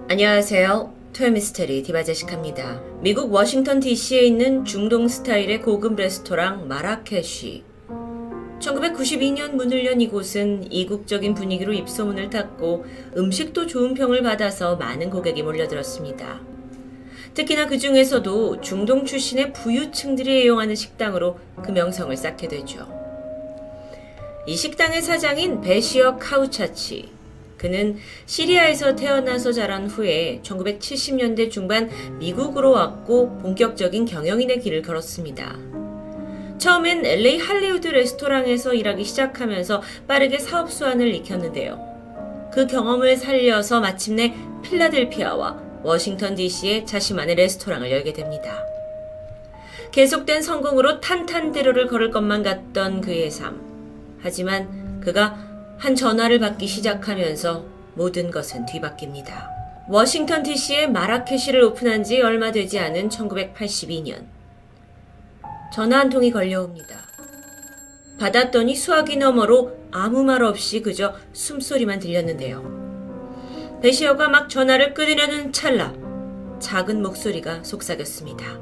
안녕하세요. 토요미스테리 디바제시카입니다. 미국 워싱턴 DC에 있는 중동 스타일의 고급 레스토랑 마라케쉬. 1992년 문을 연 이곳은 이국적인 분위기로 입소문을 탔고 음식도 좋은 평을 받아서 많은 고객이 몰려들었습니다. 특히나 그 중에서도 중동 출신의 부유층들이 애용하는 식당으로 그 명성을 쌓게 되죠. 이 식당의 사장인 베시어 카우차치. 그는 시리아에서 태어나서 자란 후에 1970년대 중반 미국으로 왔고 본격적인 경영인의 길을 걸었습니다. 처음엔 LA 할리우드 레스토랑에서 일하기 시작하면서 빠르게 사업 수완을 익혔는데요. 그 경험을 살려서 마침내 필라델피아와 워싱턴 DC에 자신만의 레스토랑을 열게 됩니다. 계속된 성공으로 탄탄대로를 걸을 것만 같던 그의 삶. 하지만 그가 한 전화를 받기 시작하면서 모든 것은 뒤바뀝니다. 워싱턴 DC에 마라케시를 오픈한 지 얼마 되지 않은 1982년. 전화 한 통이 걸려옵니다. 받았더니 수화기 너머로 아무 말 없이 그저 숨소리만 들렸는데요. 베시어가 막 전화를 끊으려는 찰나 작은 목소리가 속삭였습니다.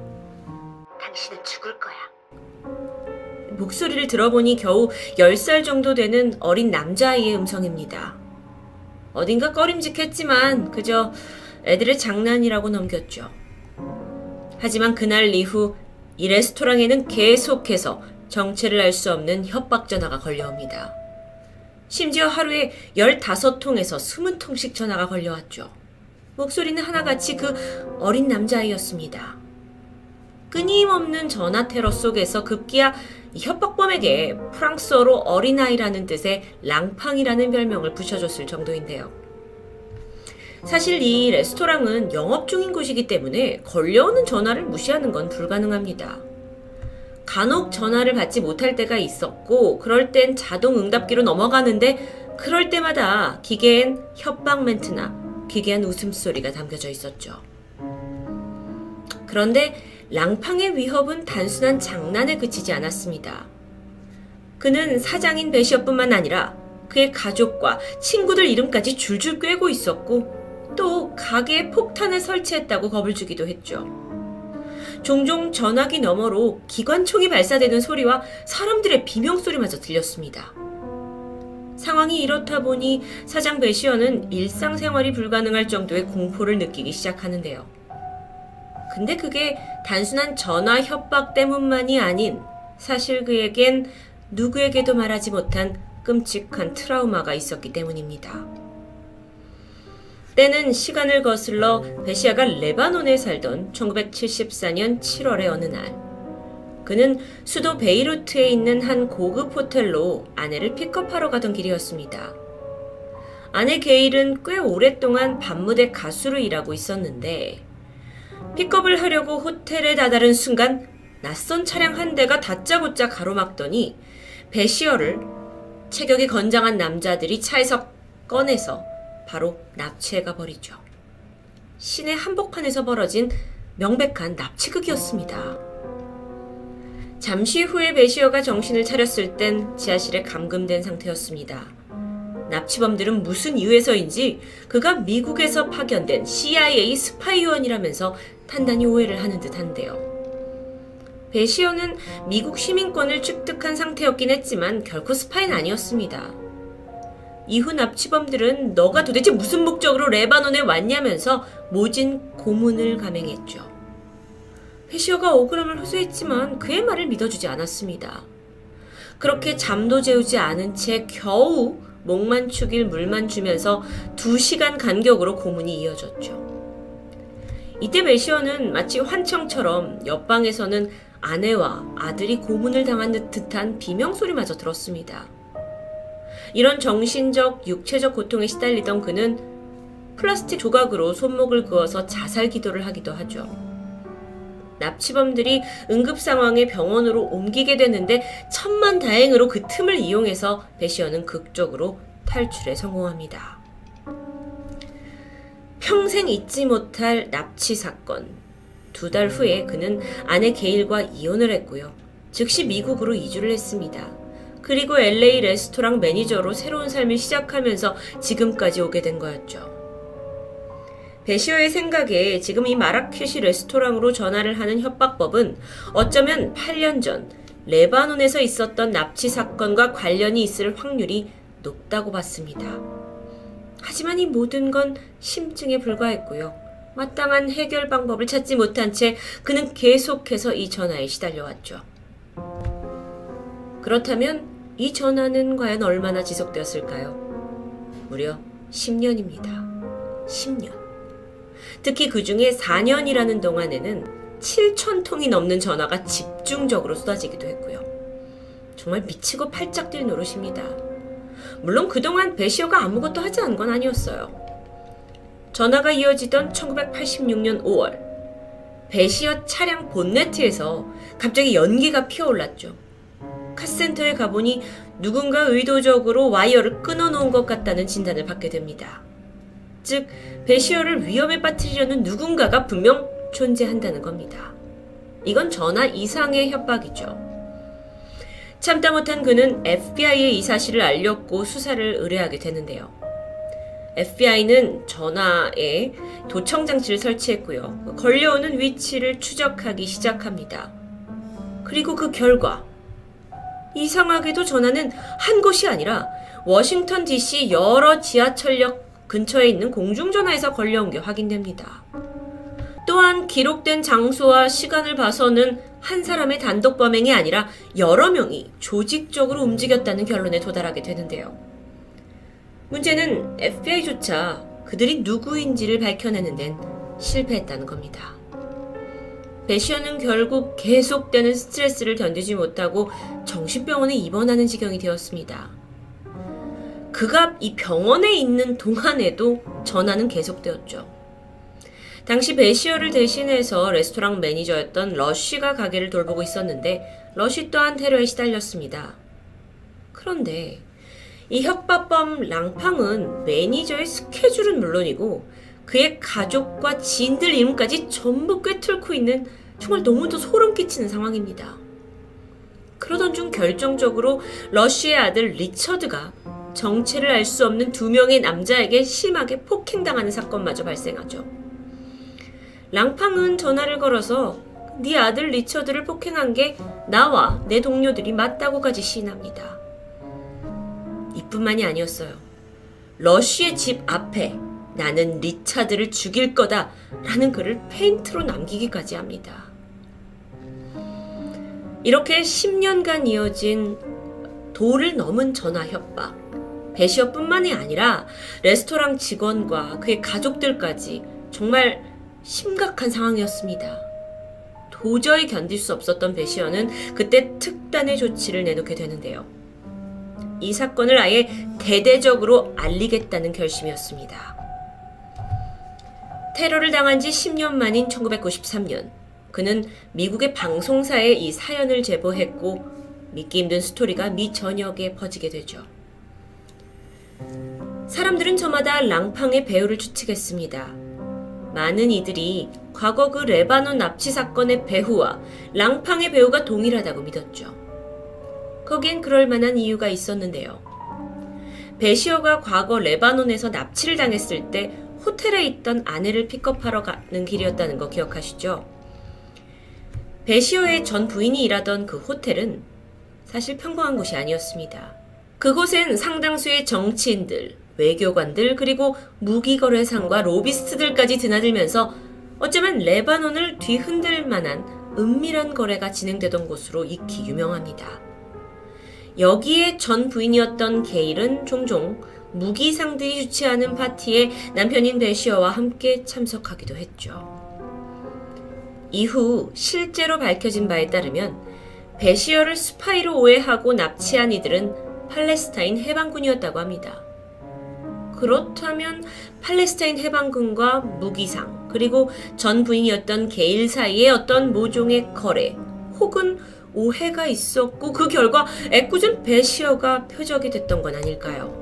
당신은 죽을 거야. 목소리를 들어보니 겨우 10살 정도 되는 어린 남자아이의 음성입니다. 어딘가 꺼림직했지만 그저 애들의 장난이라고 넘겼죠. 하지만 그날 이후 이 레스토랑에는 계속해서 정체를 알 수 없는 협박 전화가 걸려옵니다. 심지어 하루에 15통에서 20통씩 전화가 걸려왔죠. 목소리는 하나같이 그 어린 남자아이였습니다. 끊임없는 전화 테러 속에서 급기야 이 협박범에게 프랑스어로 어린아이라는 뜻의 랑팡이라는 별명을 붙여줬을 정도인데요. 사실 이 레스토랑은 영업 중인 곳이기 때문에 걸려오는 전화를 무시하는 건 불가능합니다. 간혹 전화를 받지 못할 때가 있었고 그럴 땐 자동 응답기로 넘어가는데 그럴 때마다 기계엔 협박 멘트나 기괴한 웃음소리가 담겨져 있었죠. 그런데 랑팡의 위협은 단순한 장난에 그치지 않았습니다. 그는 사장인 베시어뿐만 아니라 그의 가족과 친구들 이름까지 줄줄 꿰고 있었고 또 가게에 폭탄을 설치했다고 겁을 주기도 했죠. 종종 전화기 너머로 기관총이 발사되는 소리와 사람들의 비명소리마저 들렸습니다. 상황이 이렇다 보니 사장 베시어는 일상생활이 불가능할 정도의 공포를 느끼기 시작하는데요. 근데 그게 단순한 전화 협박 때문만이 아닌 사실 그에겐 누구에게도 말하지 못한 끔찍한 트라우마가 있었기 때문입니다. 때는 시간을 거슬러 베시아가 레바논에 살던 1974년 7월의 어느 날. 그는 수도 베이루트에 있는 한 고급 호텔로 아내를 픽업하러 가던 길이었습니다. 아내 게일은 꽤 오랫동안 밤무대 가수로 일하고 있었는데 픽업을 하려고 호텔에 다다른 순간 낯선 차량 한 대가 다짜고짜 가로막더니 베시어를 체격이 건장한 남자들이 차에서 꺼내서 바로 납치해가 버리죠. 시내 한복판에서 벌어진 명백한 납치극이었습니다. 잠시 후에 베시어가 정신을 차렸을 땐 지하실에 감금된 상태였습니다. 납치범들은 무슨 이유에서인지 그가 미국에서 파견된 CIA 스파이 요원이라면서 단단히 오해를 하는 듯한데요. 베시어는 미국 시민권을 취득한 상태였긴 했지만 결코 스파이는 아니었습니다. 이후 납치범들은 너가 도대체 무슨 목적으로 레바논에 왔냐면서 모진 고문을 감행했죠. 베시어가 억울함을 호소했지만 그의 말을 믿어주지 않았습니다. 그렇게 잠도 재우지 않은 채 겨우 목만 축일 물만 주면서 2시간 간격으로 고문이 이어졌죠. 이때 베시어는 마치 환청처럼 옆방에서는 아내와 아들이 고문을 당한 듯한 비명소리마저 들었습니다. 이런 정신적, 육체적 고통에 시달리던 그는 플라스틱 조각으로 손목을 그어서 자살 기도를 하기도 하죠. 납치범들이 응급 상황에 병원으로 옮기게 되는데 천만다행으로 그 틈을 이용해서 베시어는 극적으로 탈출에 성공합니다. 평생 잊지 못할 납치 사건. 2달 후에 그는 아내 게일과 이혼을 했고요. 즉시 미국으로 이주를 했습니다. 그리고 LA 레스토랑 매니저로 새로운 삶을 시작하면서 지금까지 오게 된 거였죠. 베시어의 생각에 지금 이 마라케시 레스토랑으로 전화를 하는 협박법은 어쩌면 8년 전 레바논에서 있었던 납치 사건과 관련이 있을 확률이 높다고 봤습니다. 하지만 이 모든 건 심증에 불과했고요. 마땅한 해결 방법을 찾지 못한 채 그는 계속해서 이 전화에 시달려왔죠. 그렇다면 이 전화는 과연 얼마나 지속되었을까요? 무려 10년입니다. 10년. 특히 그 중에 4년이라는 동안에는 7,000통이 넘는 전화가 집중적으로 쏟아지기도 했고요. 정말 미치고 팔짝 뛸 노릇입니다. 물론 그동안 베시어가 아무것도 하지 않은 건 아니었어요. 전화가 이어지던 1986년 5월, 베시어 차량 본네트에서 갑자기 연기가 피어올랐죠. 카센터에 가보니 누군가 의도적으로 와이어를 끊어놓은 것 같다는 진단을 받게 됩니다. 즉, 베시어를 위험에 빠뜨리려는 누군가가 분명 존재한다는 겁니다. 이건 전화 이상의 협박이죠. 참다 못한 그는 FBI에 이 사실을 알렸고 수사를 의뢰하게 되는데요. FBI는 전화에 도청 장치를 설치했고요. 걸려오는 위치를 추적하기 시작합니다. 그리고 그 결과 이상하게도 전화는 한 곳이 아니라 워싱턴 DC 여러 지하철역 근처에 있는 공중전화에서 걸려온 게 확인됩니다. 또한 기록된 장소와 시간을 봐서는 한 사람의 단독 범행이 아니라 여러 명이 조직적으로 움직였다는 결론에 도달하게 되는데요. 문제는 FBI조차 그들이 누구인지를 밝혀내는 데는 실패했다는 겁니다. 베시어는 결국 계속되는 스트레스를 견디지 못하고 정신병원에 입원하는 지경이 되었습니다. 그가 이 병원에 있는 동안에도 전화는 계속되었죠. 당시 베시어를 대신해서 레스토랑 매니저였던 러쉬가 가게를 돌보고 있었는데 러쉬 또한 테러에 시달렸습니다. 그런데 이 협박범 랑팡은 매니저의 스케줄은 물론이고 그의 가족과 지인들 이름까지 전부 꿰뚫고 있는 정말 너무도 소름 끼치는 상황입니다. 그러던 중 결정적으로 러쉬의 아들 리처드가 정체를 알 수 없는 2명의 남자에게 심하게 폭행당하는 사건마저 발생하죠. 랑팡은 전화를 걸어서 네 아들 리처드를 폭행한 게 나와 내 동료들이 맞다고까지 시인합니다. 이뿐만이 아니었어요. 러쉬의 집 앞에 나는 리차드를 죽일 거다 라는 글을 페인트로 남기기까지 합니다. 이렇게 10년간 이어진 도를 넘은 전화 협박. 베시어뿐만이 아니라 레스토랑 직원과 그의 가족들까지 정말 심각한 상황이었습니다. 도저히 견딜 수 없었던 베시어는 그때 특단의 조치를 내놓게 되는데요. 이 사건을 아예 대대적으로 알리겠다는 결심이었습니다. 테러를 당한 지 10년 만인 1993년, 그는 미국의 방송사에 이 사연을 제보했고 믿기 힘든 스토리가 미 전역에 퍼지게 되죠. 사람들은 저마다 랑팡의 배우를 추측했습니다. 많은 이들이 과거 그 레바논 납치 사건의 배후와 랑팡의 배우가 동일하다고 믿었죠. 거기엔 그럴 만한 이유가 있었는데요. 베시어가 과거 레바논에서 납치를 당했을 때 호텔에 있던 아내를 픽업하러 가는 길이었다는 거 기억하시죠? 베시어의 전 부인이 일하던 그 호텔은 사실 평범한 곳이 아니었습니다. 그곳엔 상당수의 정치인들, 외교관들, 그리고 무기거래상과 로비스트들까지 드나들면서 어쩌면 레바논을 뒤흔들 만한 은밀한 거래가 진행되던 곳으로 익히 유명합니다. 여기에 전 부인이었던 게일은 종종 무기상들이 주최하는 파티에 남편인 베시어와 함께 참석하기도 했죠. 이후 실제로 밝혀진 바에 따르면 베시어를 스파이로 오해하고 납치한 이들은 팔레스타인 해방군이었다고 합니다. 그렇다면 팔레스타인 해방군과 무기상, 그리고 전 부인이었던 게일 사이에 어떤 모종의 거래 혹은 오해가 있었고 그 결과 애꿎은 베시어가 표적이 됐던 건 아닐까요?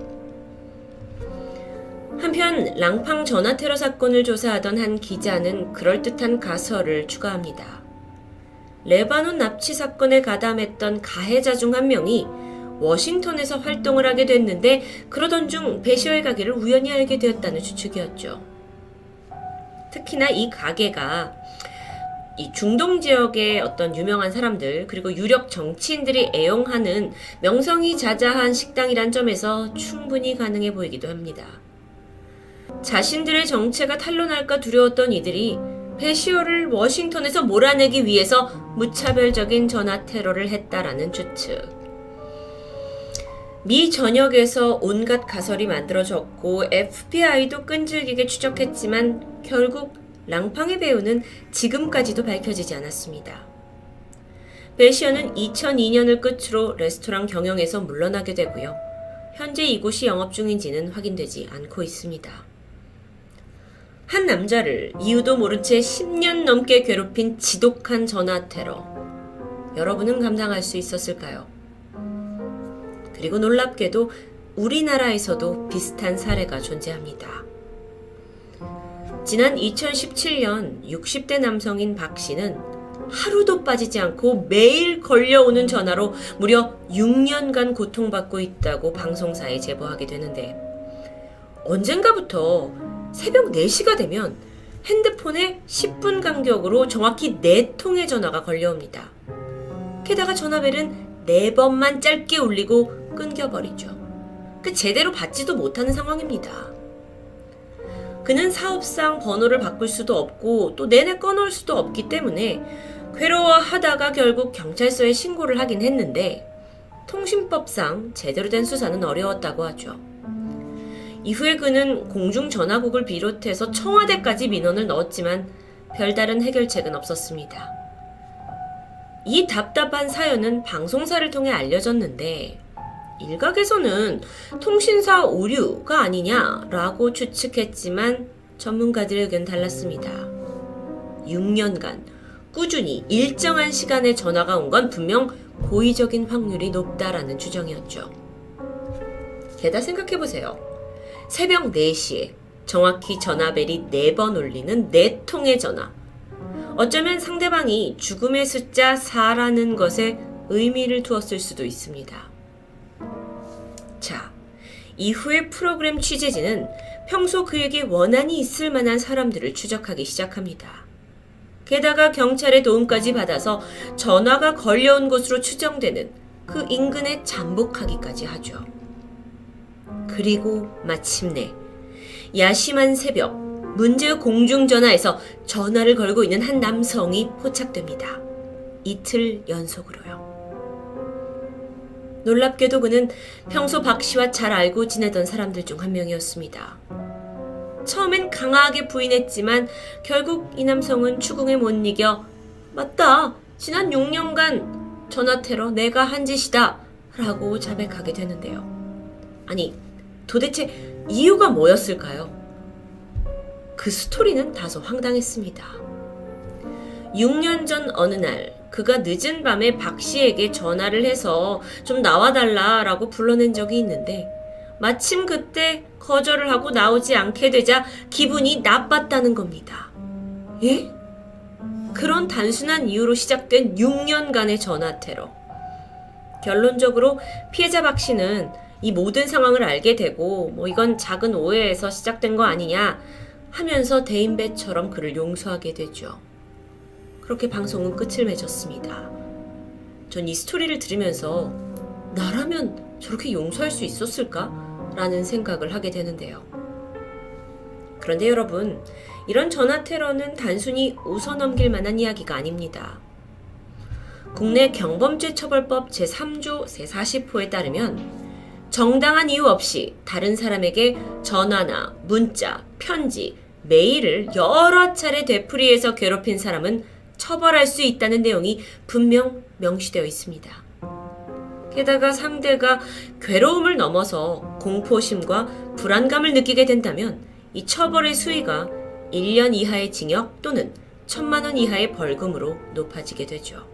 한편 랑팡 전화 테러 사건을 조사하던 한 기자는 그럴듯한 가설을 추가합니다. 레바논 납치 사건에 가담했던 가해자 중 한 명이 워싱턴에서 활동을 하게 됐는데 그러던 중 베시어의 가게를 우연히 알게 되었다는 추측이었죠. 특히나 이 가게가 이 중동 지역의 어떤 유명한 사람들 그리고 유력 정치인들이 애용하는 명성이 자자한 식당이란 점에서 충분히 가능해 보이기도 합니다. 자신들의 정체가 탄로날까 두려웠던 이들이 배시어를 워싱턴에서 몰아내기 위해서 무차별적인 전화 테러를 했다라는 추측. 미 전역에서 온갖 가설이 만들어졌고 FBI도 끈질기게 추적했지만 결국 랑팡의 배우는 지금까지도 밝혀지지 않았습니다. 배시어는 2002년을 끝으로 레스토랑 경영에서 물러나게 되고요. 현재 이곳이 영업 중인지는 확인되지 않고 있습니다. 한 남자를 이유도 모른 채 10년 넘게 괴롭힌 지독한 전화 테러. 여러분은 감당할 수 있었을까요? 그리고 놀랍게도 우리나라에서도 비슷한 사례가 존재합니다. 지난 2017년 60대 남성인 박 씨는 하루도 빠지지 않고 매일 걸려오는 전화로 무려 6년간 고통받고 있다고 방송사에 제보하게 되는데 언젠가부터 새벽 4시가 되면 핸드폰에 10분 간격으로 정확히 4통의 전화가 걸려옵니다. 게다가 전화벨은 4번만 짧게 울리고 끊겨버리죠. 제대로 받지도 못하는 상황입니다. 그는 사업상 번호를 바꿀 수도 없고 또 내내 꺼놓을 수도 없기 때문에 괴로워하다가 결국 경찰서에 신고를 하긴 했는데 통신법상 제대로 된 수사는 어려웠다고 하죠. 이후에 그는 공중전화국을 비롯해서 청와대까지 민원을 넣었지만 별다른 해결책은 없었습니다. 이 답답한 사연은 방송사를 통해 알려졌는데 일각에서는 통신사 오류가 아니냐라고 추측했지만 전문가들의 의견 달랐습니다. 6년간 꾸준히 일정한 시간에 전화가 온 건 분명 고의적인 확률이 높다라는 추정이었죠. 게다가 생각해보세요. 새벽 4시에 정확히 전화벨이 4번 울리는 4통의 전화. 어쩌면 상대방이 죽음의 숫자 4라는 것에 의미를 두었을 수도 있습니다. 자, 이후에 프로그램 취재진은 평소 그에게 원한이 있을 만한 사람들을 추적하기 시작합니다. 게다가 경찰의 도움까지 받아서 전화가 걸려온 것으로 추정되는 그 인근에 잠복하기까지 하죠. 그리고 마침내 야심한 새벽 문제의 공중전화에서 전화를 걸고 있는 한 남성이 포착됩니다. 이틀 연속으로요. 놀랍게도 그는 평소 박 씨와 잘 알고 지내던 사람들 중 한 명이었습니다. 처음엔 강하게 부인했지만 결국 이 남성은 추궁에 못 이겨 맞다, 지난 6년간 전화 테러 내가 한 짓이다 라고 자백하게 되는데요. 아니, 도대체 이유가 뭐였을까요? 그 스토리는 다소 황당했습니다. 6년 전 어느 날 그가 늦은 밤에 박 씨에게 전화를 해서 좀 나와달라라고 불러낸 적이 있는데 마침 그때 거절을 하고 나오지 않게 되자 기분이 나빴다는 겁니다. 예? 그런 단순한 이유로 시작된 6년간의 전화 테러. 결론적으로 피해자 박 씨는 이 모든 상황을 알게 되고 이건 작은 오해에서 시작된 거 아니냐 하면서 대인배처럼 그를 용서하게 되죠. 그렇게 방송은 끝을 맺었습니다. 전 이 스토리를 들으면서 나라면 저렇게 용서할 수 있었을까? 라는 생각을 하게 되는데요. 그런데 여러분, 이런 전화 테러는 단순히 웃어넘길 만한 이야기가 아닙니다. 국내 경범죄처벌법 제3조 제40호에 따르면 정당한 이유 없이 다른 사람에게 전화나 문자, 편지, 메일을 여러 차례 되풀이해서 괴롭힌 사람은 처벌할 수 있다는 내용이 분명 명시되어 있습니다. 게다가 상대가 괴로움을 넘어서 공포심과 불안감을 느끼게 된다면 이 처벌의 수위가 1년 이하의 징역 또는 1,000만 원 이하의 벌금으로 높아지게 되죠.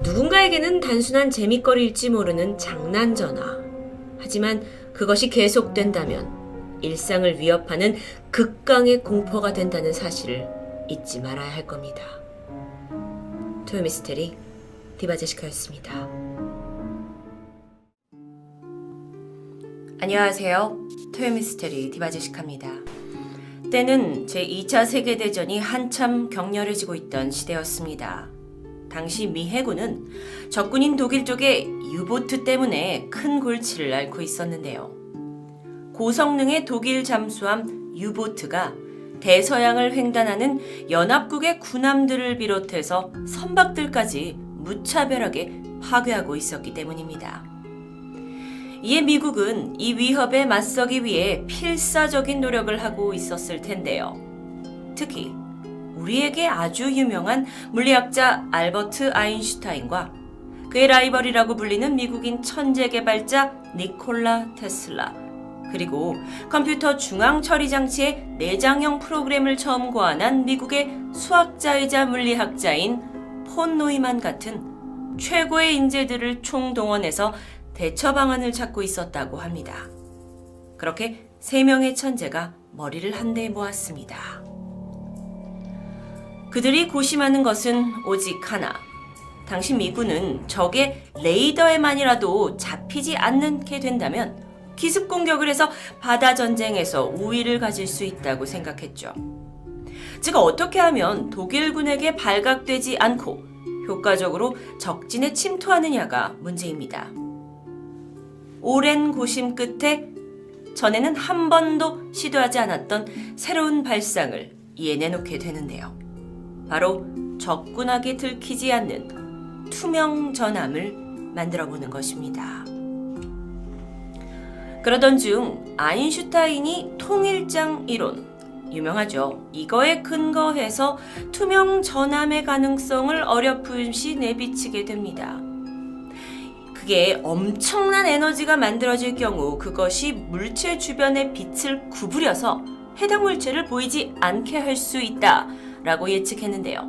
누군가에게는 단순한 재미거리일지 모르는 장난 전화. 하지만 그것이 계속된다면 일상을 위협하는 극강의 공포가 된다는 사실을 잊지 말아야 할 겁니다. 토요미스테리 디바제시카였습니다. 안녕하세요. 토요미스테리 디바제시카입니다. 이때는 제2차 세계대전이 한참 격렬해지고 있던 시대였습니다. 당시 미 해군은 적군인 독일 쪽에 유보트 때문에 큰 골치를 앓고 있었는데요. 고성능의 독일 잠수함 유보트가 대서양을 횡단하는 연합국의 군함들을 비롯해서 선박들까지 무차별하게 파괴하고 있었기 때문입니다. 이에 미국은 이 위협에 맞서기 위해 필사적인 노력을 하고 있었을 텐데요. 특히 우리에게 아주 유명한 물리학자 알버트 아인슈타인과 그의 라이벌이라고 불리는 미국인 천재 개발자 니콜라 테슬라, 그리고 컴퓨터 중앙 처리 장치의 내장형 프로그램을 처음 고안한 미국의 수학자이자 물리학자인 폰 노이만 같은 최고의 인재들을 총동원해서 대처 방안을 찾고 있었다고 합니다. 그렇게 3명의 천재가 머리를 한데 모았습니다. 그들이 고심하는 것은 오직 하나. 당시 미군은 적의 레이더에만이라도 잡히지 않게 된다면 기습 공격을 해서 바다 전쟁에서 우위를 가질 수 있다고 생각했죠. 즉 어떻게 하면 독일군에게 발각되지 않고 효과적으로 적진에 침투하느냐가 문제입니다. 오랜 고심 끝에 전에는 한 번도 시도하지 않았던 새로운 발상을 이에 내놓게 되는데요. 바로 적군에게 들키지 않는 투명 전함을 만들어보는 것입니다. 그러던 중 아인슈타인이 통일장 이론, 유명하죠. 이거에 근거해서 투명 전함의 가능성을 어렴풋이 내비치게 됩니다. 그게 엄청난 에너지가 만들어질 경우 그것이 물체 주변의 빛을 구부려서 해당 물체를 보이지 않게 할 수 있다라고 예측했는데요.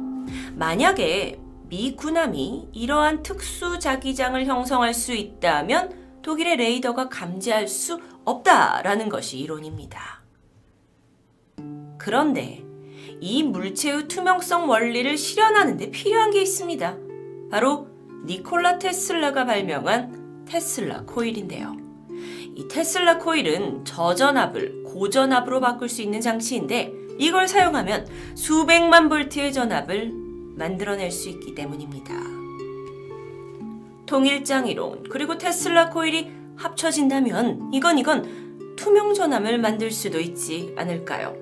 만약에 미 군함이 이러한 특수 자기장을 형성할 수 있다면 독일의 레이더가 감지할 수 없다라는 것이 이론입니다. 그런데 이 물체의 투명성 원리를 실현하는 데 필요한 게 있습니다. 바로 니콜라 테슬라가 발명한 테슬라 코일인데요. 이 테슬라 코일은 저전압을 고전압으로 바꿀 수 있는 장치인데 이걸 사용하면 수백만 볼트의 전압을 만들어낼 수 있기 때문입니다. 통일장 이론 그리고 테슬라 코일이 합쳐진다면 이건 투명 전함을 만들 수도 있지 않을까요?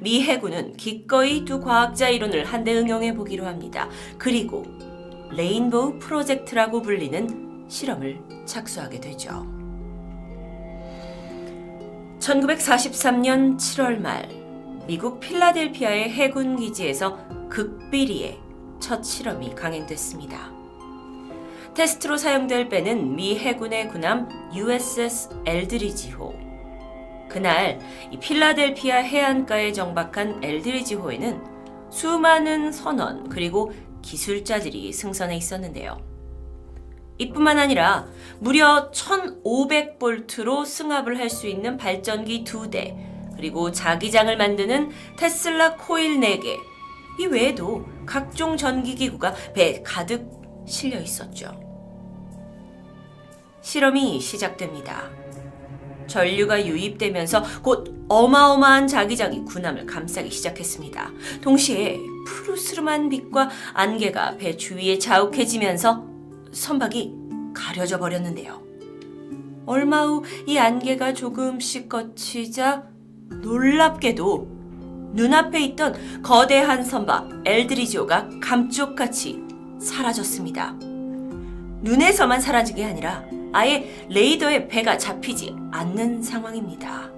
미 해군은 기꺼이 두 과학자 이론을 한데 응용해 보기로 합니다. 그리고 레인보우 프로젝트라고 불리는 실험을 착수하게 되죠. 1943년 7월 말 미국 필라델피아의 해군 기지에서 극비리의 첫 실험이 강행됐습니다. 테스트로 사용될 배는 미 해군의 군함 USS 엘드리지호. 그날 이 필라델피아 해안가에 정박한 엘드리지호에는 수많은 선원 그리고 기술자들이 승선해 있었는데요. 이뿐만 아니라 무려 1500볼트로 승합을 할 수 있는 발전기 2대, 그리고 자기장을 만드는 테슬라 코일 4개, 이 외에도 각종 전기기구가 배에 가득 실려 있었죠. 실험이 시작됩니다. 전류가 유입되면서 곧 어마어마한 자기장이 군함을 감싸기 시작했습니다. 동시에 푸르스름한 빛과 안개가 배 주위에 자욱해지면서 선박이 가려져 버렸는데요. 얼마 후 이 안개가 조금씩 걷히자 놀랍게도 눈앞에 있던 거대한 선박 엘드리지호가 감쪽같이 사라졌습니다. 눈에서만 사라진 게 아니라 아예 레이더에 배가 잡히지 않는 상황입니다.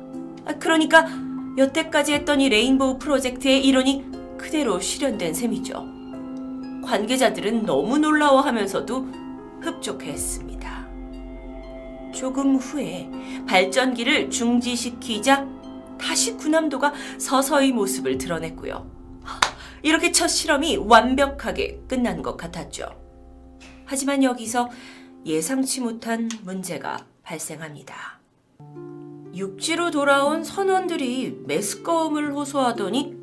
그러니까 여태까지 했던 이 레인보우 프로젝트의 이론이 그대로 실현된 셈이죠. 관계자들은 너무 놀라워하면서도 흡족해했습니다. 조금 후에 발전기를 중지시키자 다시 군함도가 서서히 모습을 드러냈고요. 이렇게 첫 실험이 완벽하게 끝난 것 같았죠. 하지만 여기서 예상치 못한 문제가 발생합니다. 육지로 돌아온 선원들이 메스꺼움을 호소하더니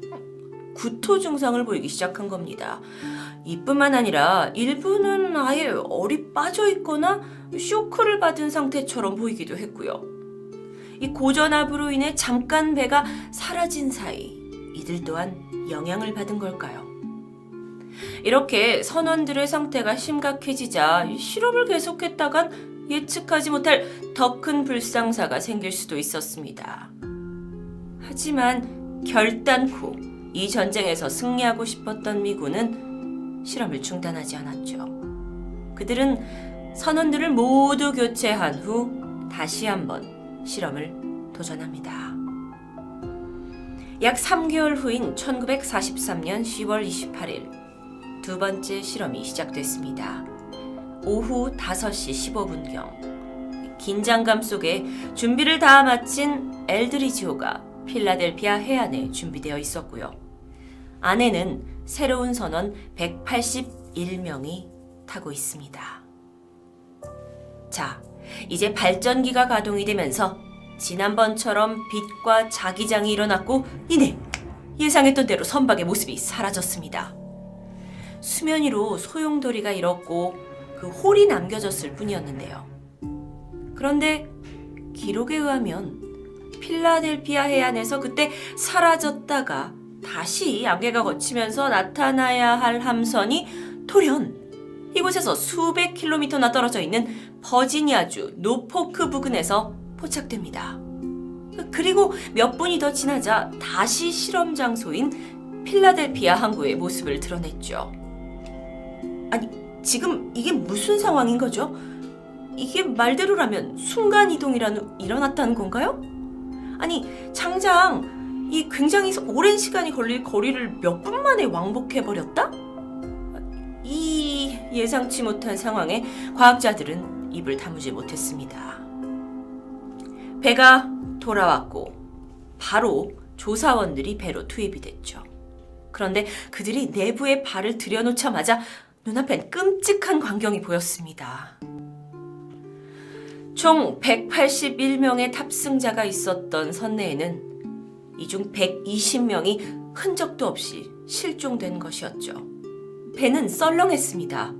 구토 증상을 보이기 시작한 겁니다. 이뿐만 아니라 일부는 아예 얼이 빠져 있거나 쇼크를 받은 상태처럼 보이기도 했고요. 이 고전압으로 인해 잠깐 배가 사라진 사이 이들 또한 영향을 받은 걸까요? 이렇게 선원들의 상태가 심각해지자 실험을 계속했다간 예측하지 못할 더 큰 불상사가 생길 수도 있었습니다. 하지만 결단코 이 전쟁에서 승리하고 싶었던 미군은 실험을 중단하지 않았죠. 그들은 선원들을 모두 교체한 후 다시 한번 실험을 도전합니다. 약 3개월 후인 1943년 10월 28일 두 번째 실험이 시작됐습니다. 오후 5시 15분경 긴장감 속에 준비를 다 마친 엘드리지호가 필라델피아 해안에 준비되어 있었고요. 안에는 새로운 선원 181명이 타고 있습니다. 자, 이제 발전기가 가동이 되면서 지난번처럼 빛과 자기장이 일어났고 이내 예상했던 대로 선박의 모습이 사라졌습니다. 수면 위로 소용돌이가 일었고 그 홀이 남겨졌을 뿐이었는데요. 그런데 기록에 의하면 필라델피아 해안에서 그때 사라졌다가 다시 안개가 걷히면서 나타나야 할 함선이 돌연 이곳에서 수백 킬로미터나 떨어져 있는 버지니아주 노포크 부근에서 포착됩니다. 그리고 몇 분이 더 지나자 다시 실험 장소인 필라델피아 항구의 모습을 드러냈죠. 아니, 지금 이게 무슨 상황인 거죠? 이게 말대로라면 순간이동이라도 일어났다는 건가요? 아니, 장장 이 굉장히 오랜 시간이 걸릴 거리를 몇 분 만에 왕복해버렸다? 이 예상치 못한 상황에 과학자들은 입을 다무지 못했습니다. 배가 돌아왔고 바로 조사원들이 배로 투입이 됐죠. 그런데 그들이 내부에 발을 들여놓자마자 눈앞엔 끔찍한 광경이 보였습니다. 총 181명의 탑승자가 있었던 선내에는 이 중 120명이 흔적도 없이 실종된 것이었죠. 배는 썰렁했습니다.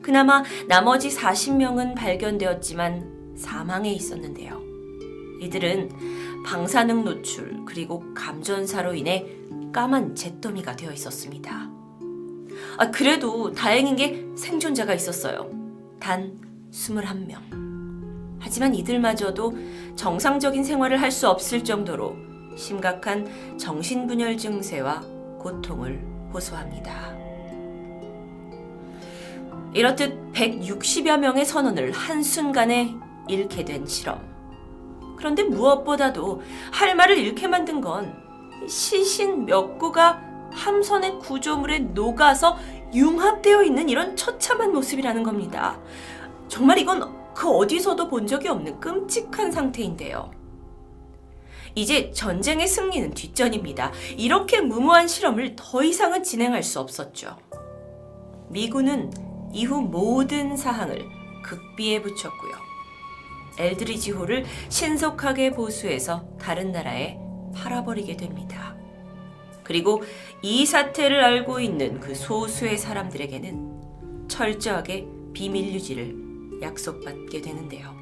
그나마 나머지 40명은 발견되었지만 사망해 있었는데요. 이들은 방사능 노출 그리고 감전사로 인해 까만 잿더미가 되어 있었습니다. 그래도 다행인 게 생존자가 있었어요. 단 21명. 하지만 이들마저도 정상적인 생활을 할 수 없을 정도로 심각한 정신분열 증세와 고통을 호소합니다. 이렇듯 160여 명의 선원을 한순간에 잃게 된 실험. 그런데 무엇보다도 할 말을 잃게 만든 건 시신 몇 구가 함선의 구조물에 녹아서 융합되어 있는 이런 처참한 모습이라는 겁니다. 정말 이건 그 어디서도 본 적이 없는 끔찍한 상태인데요. 이제 전쟁의 승리는 뒷전입니다. 이렇게 무모한 실험을 더 이상은 진행할 수 없었죠. 미군은 이후 모든 사항을 극비에 붙였고요. 엘드리지호를 신속하게 보수해서 다른 나라에 팔아버리게 됩니다. 그리고 이 사태를 알고 있는 그 소수의 사람들에게는 철저하게 비밀 유지를 약속받게 되는데요.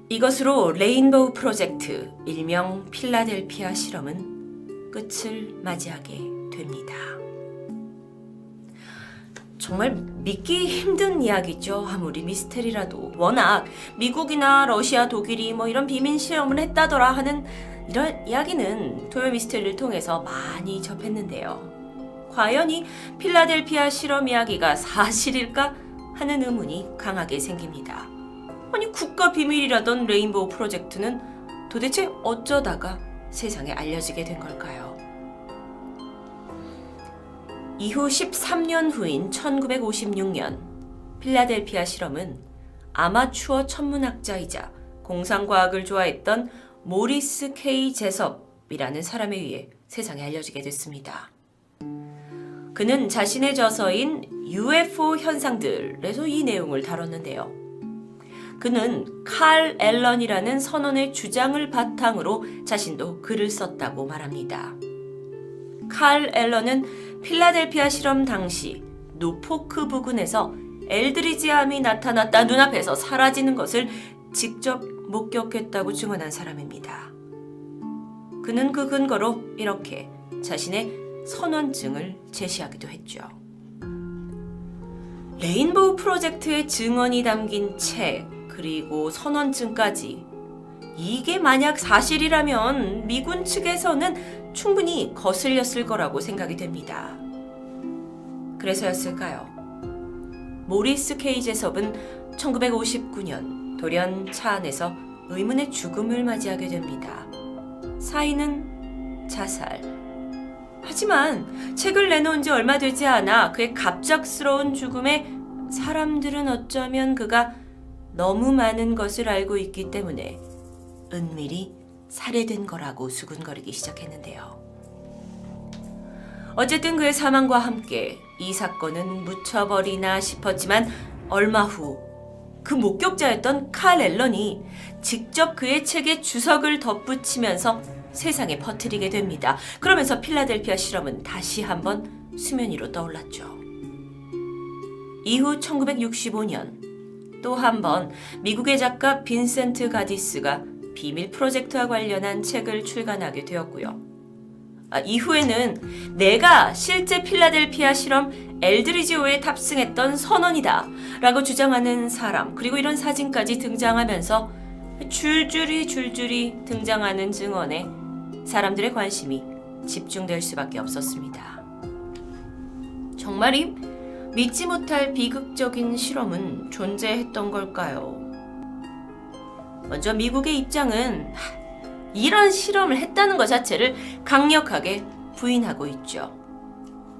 이것으로 레인보우 프로젝트, 일명 필라델피아 실험은 끝을 맞이하게 됩니다. 정말 믿기 힘든 이야기죠. 아무리 미스테리라도. 워낙 미국이나 러시아, 독일이 이런 비밀 실험을 했다더라 하는 이런 이야기는 토요 미스테리를 통해서 많이 접했는데요. 과연 이 필라델피아 실험 이야기가 사실일까 하는 의문이 강하게 생깁니다. 아니, 국가 비밀이라던 레인보우 프로젝트는 도대체 어쩌다가 세상에 알려지게 된 걸까요? 이후 13년 후인 1956년 필라델피아 실험은 아마추어 천문학자이자 공상과학을 좋아했던 모리스 K. 제섭이라는 사람에 의해 세상에 알려지게 됐습니다. 그는 자신의 저서인 UFO 현상들에서 이 내용을 다뤘는데요. 그는 칼 앨런이라는 선원의 주장을 바탕으로 자신도 글을 썼다고 말합니다. 칼 앨런은 필라델피아 실험 당시 노포크 부근에서 엘드리지함이 나타났다 눈앞에서 사라지는 것을 직접 목격했다고 증언한 사람입니다. 그는 그 근거로 이렇게 자신의 선원증을 제시하기도 했죠. 레인보우 프로젝트의 증언이 담긴 책, 그리고 선원증까지, 이게 만약 사실이라면 미군 측에서는 충분히 거슬렸을 거라고 생각이 됩니다. 그래서였을까요? 모리스 K 제섭은 1959년 돌연 차 안에서 의문의 죽음을 맞이하게 됩니다. 사인은 자살. 하지만 책을 내놓은 지 얼마 되지 않아 그의 갑작스러운 죽음에 사람들은 어쩌면 그가 너무 많은 것을 알고 있기 때문에 은밀히 살해된 거라고 수군거리기 시작했는데요. 어쨌든 그의 사망과 함께 이 사건은 묻혀버리나 싶었지만 얼마 후 그 목격자였던 칼 앨런이 직접 그의 책에 주석을 덧붙이면서 세상에 퍼뜨리게 됩니다. 그러면서 필라델피아 실험은 다시 한번 수면 위로 떠올랐죠. 이후 1965년 또 한 번 미국의 작가 빈센트 가디스가 비밀 프로젝트와 관련한 책을 출간하게 되었고요. 이후에는 내가 실제 필라델피아 실험 엘드리지호에 탑승했던 선원이다 라고 주장하는 사람, 그리고 이런 사진까지 등장하면서 줄줄이 등장하는 증언에 사람들의 관심이 집중될 수밖에 없었습니다. 정말이 믿지 못할 비극적인 실험은 존재했던 걸까요? 먼저 미국의 입장은 이런 실험을 했다는 것 자체를 강력하게 부인하고 있죠.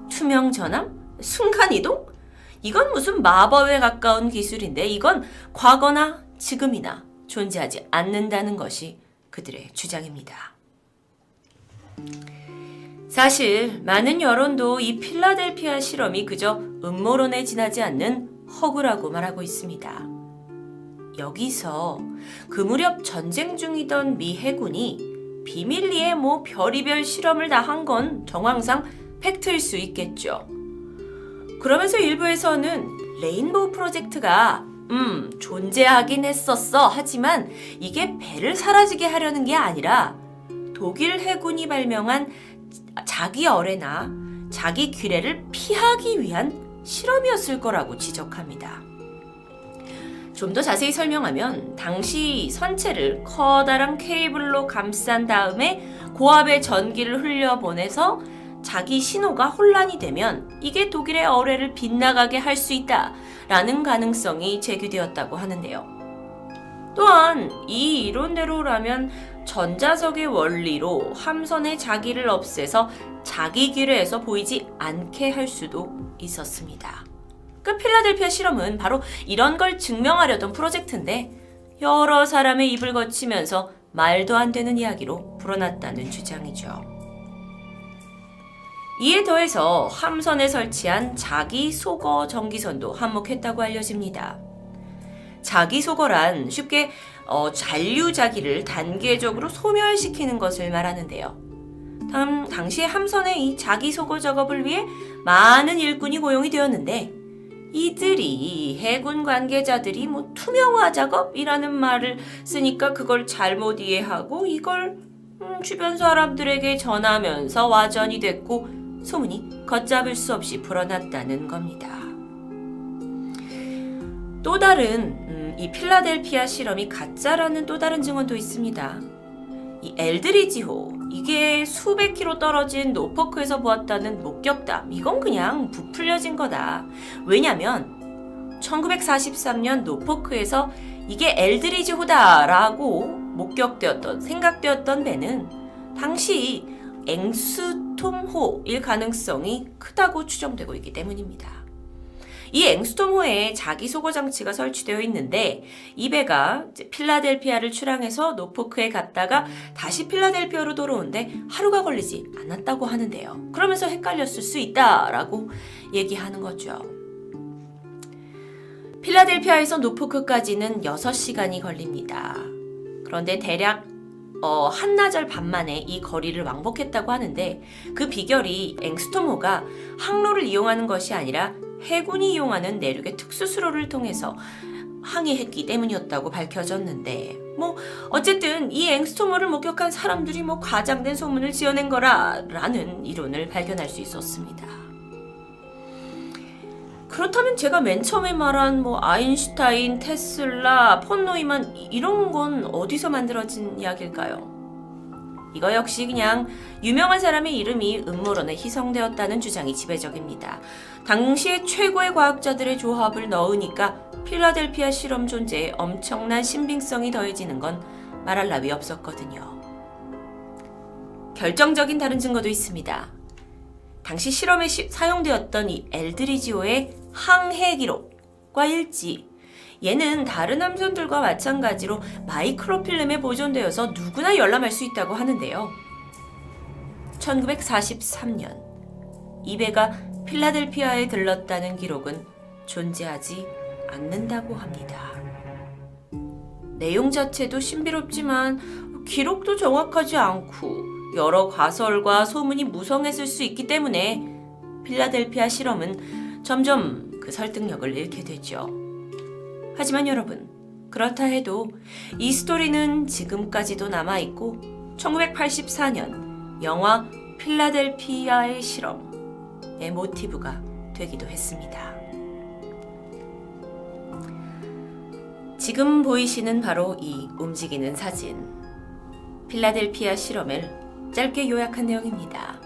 투명 전함? 순간이동? 이건 무슨 마법에 가까운 기술인데 이건 과거나 지금이나 존재하지 않는다는 것이 그들의 주장입니다. 사실 많은 여론도 이 필라델피아 실험이 그저 음모론에 지나지 않는 허구라고 말하고 있습니다. 여기서 그 무렵 전쟁 중이던 미 해군이 비밀리에 별의별 실험을 다 한 건 정황상 팩트일 수 있겠죠. 그러면서 일부에서는 레인보우 프로젝트가 존재하긴 했었어. 하지만 이게 배를 사라지게 하려는 게 아니라 독일 해군이 발명한 자기 어뢰나 자기 귀뢰를 피하기 위한 실험이었을 거라고 지적합니다. 좀 더 자세히 설명하면 당시 선체를 커다란 케이블로 감싼 다음에 고압의 전기를 흘려보내서 자기 신호가 혼란이 되면 이게 독일의 어뢰를 빗나가게 할 수 있다라는 가능성이 제기되었다고 하는데요. 또한 이 이론대로라면 전자석의 원리로 함선의 자기를 없애서 자기 귀뢰에서 보이지 않게 할 수도 있었습니다. 그 필라델피아 실험은 바로 이런 걸 증명하려던 프로젝트인데 여러 사람의 입을 거치면서 말도 안 되는 이야기로 불어났다는 주장이죠. 이에 더해서 함선에 설치한 자기 소거 전기선도 한몫했다고 알려집니다. 자기 소거란 쉽게 잔류자기를 단계적으로 소멸시키는 것을 말하는데요. 당시에 함선의 이 자기 소거 작업을 위해 많은 일꾼이 고용이 되었는데 이들이 해군 관계자들이 투명화 작업이라는 말을 쓰니까 그걸 잘못 이해하고 이걸 주변 사람들에게 전하면서 와전이 됐고 소문이 걷잡을 수 없이 불어났다는 겁니다. 또 다른 이 필라델피아 실험이 가짜라는 또 다른 증언도 있습니다. 이 엘드리지호, 이게 수백 킬로 떨어진 노포크에서 보았다는 목격담, 이건 그냥 부풀려진 거다. 왜냐면 1943년 노포크에서 이게 엘드리지호다라고 생각되었던 배는 당시 앵스톰호일 가능성이 크다고 추정되고 있기 때문입니다. 이 앵스톰호에 자기 소거 장치가 설치되어 있는데 이 배가 필라델피아를 출항해서 노포크에 갔다가 다시 필라델피아로 돌아오는데 하루가 걸리지 않았다고 하는데요. 그러면서 헷갈렸을 수 있다라고 얘기하는 거죠. 필라델피아에서 노포크까지는 6시간이 걸립니다. 그런데 대략 한나절 반 만에 이 거리를 왕복했다고 하는데 그 비결이 앵스톰호가 항로를 이용하는 것이 아니라 해군이 이용하는 내륙의 특수수로를 통해서 항의했기 때문이었다고 밝혀졌는데 어쨌든 이 앵스토머를 목격한 사람들이 과장된 소문을 지어낸 거라는 이론을 발견할 수 있었습니다. 그렇다면 제가 맨 처음에 말한 아인슈타인, 테슬라, 폰 노이만 이런 건 어디서 만들어진 이야기일까요? 이거 역시 그냥 유명한 사람의 이름이 음모론에 희성되었다는 주장이 지배적입니다. 당시의 최고의 과학자들의 조합을 넣으니까 필라델피아 실험 존재에 엄청난 신빙성이 더해지는 건 말할 나위 없었거든요. 결정적인 다른 증거도 있습니다. 당시 실험에 사용되었던 이 엘드리지오의 항해 기록과 일치. 얘는 다른 함선들과 마찬가지로 마이크로필름에 보존되어서 누구나 열람할 수 있다고 하는데요. 1943년 이 배가 필라델피아에 들렀다는 기록은 존재하지 않는다고 합니다. 내용 자체도 신비롭지만 기록도 정확하지 않고 여러 가설과 소문이 무성했을 수 있기 때문에 필라델피아 실험은 점점 그 설득력을 잃게 되죠. 하지만 여러분, 그렇다 해도 이 스토리는 지금까지도 남아있고 1984년 영화 필라델피아의 실험의 모티브가 되기도 했습니다. 지금 보이시는 바로 이 움직이는 사진, 필라델피아 실험을 짧게 요약한 내용입니다.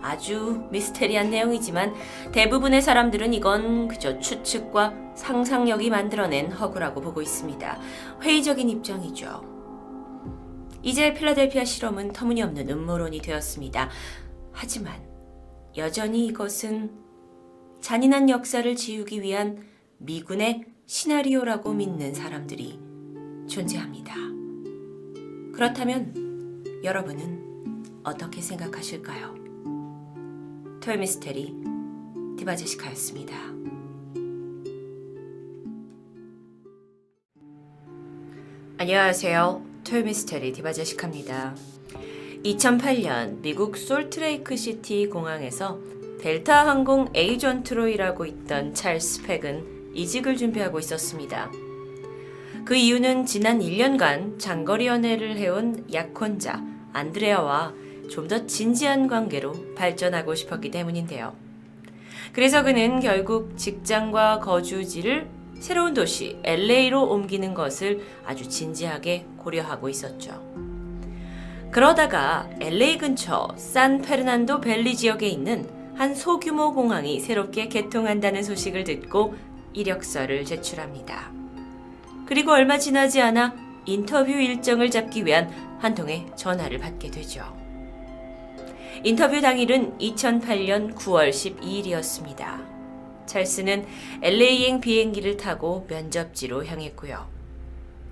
아주 미스테리한 내용이지만 대부분의 사람들은 이건 그저 추측과 상상력이 만들어낸 허구라고 보고 있습니다. 회의적인 입장이죠. 이제 필라델피아 실험은 터무니없는 음모론이 되었습니다. 하지만 여전히 이것은 잔인한 역사를 지우기 위한 미군의 시나리오라고 믿는 사람들이 존재합니다. 그렇다면 여러분은 어떻게 생각하실까요? 토요미스테리 디바제시카였습니다. 안녕하세요. 토요미스테리 디바제시카입니다. 2008년 미국 솔트레이크 시티 공항에서 델타 항공 에이전트로 일하고 있던 찰스 팩은 이직을 준비하고 있었습니다. 그 이유는 지난 1년간 장거리 연애를 해온 약혼자 안드레아와 좀 더 진지한 관계로 발전하고 싶었기 때문인데요. 그래서 그는 결국 직장과 거주지를 새로운 도시 LA로 옮기는 것을 아주 진지하게 고려하고 있었죠. 그러다가 LA 근처 산페르난도 밸리 지역에 있는 한 소규모 공항이 새롭게 개통한다는 소식을 듣고 이력서를 제출합니다. 그리고 얼마 지나지 않아 인터뷰 일정을 잡기 위한 한 통의 전화를 받게 되죠. 인터뷰 당일은 2008년 9월 12일이었습니다. 찰스는 LA행 비행기를 타고 면접지로 향했고요.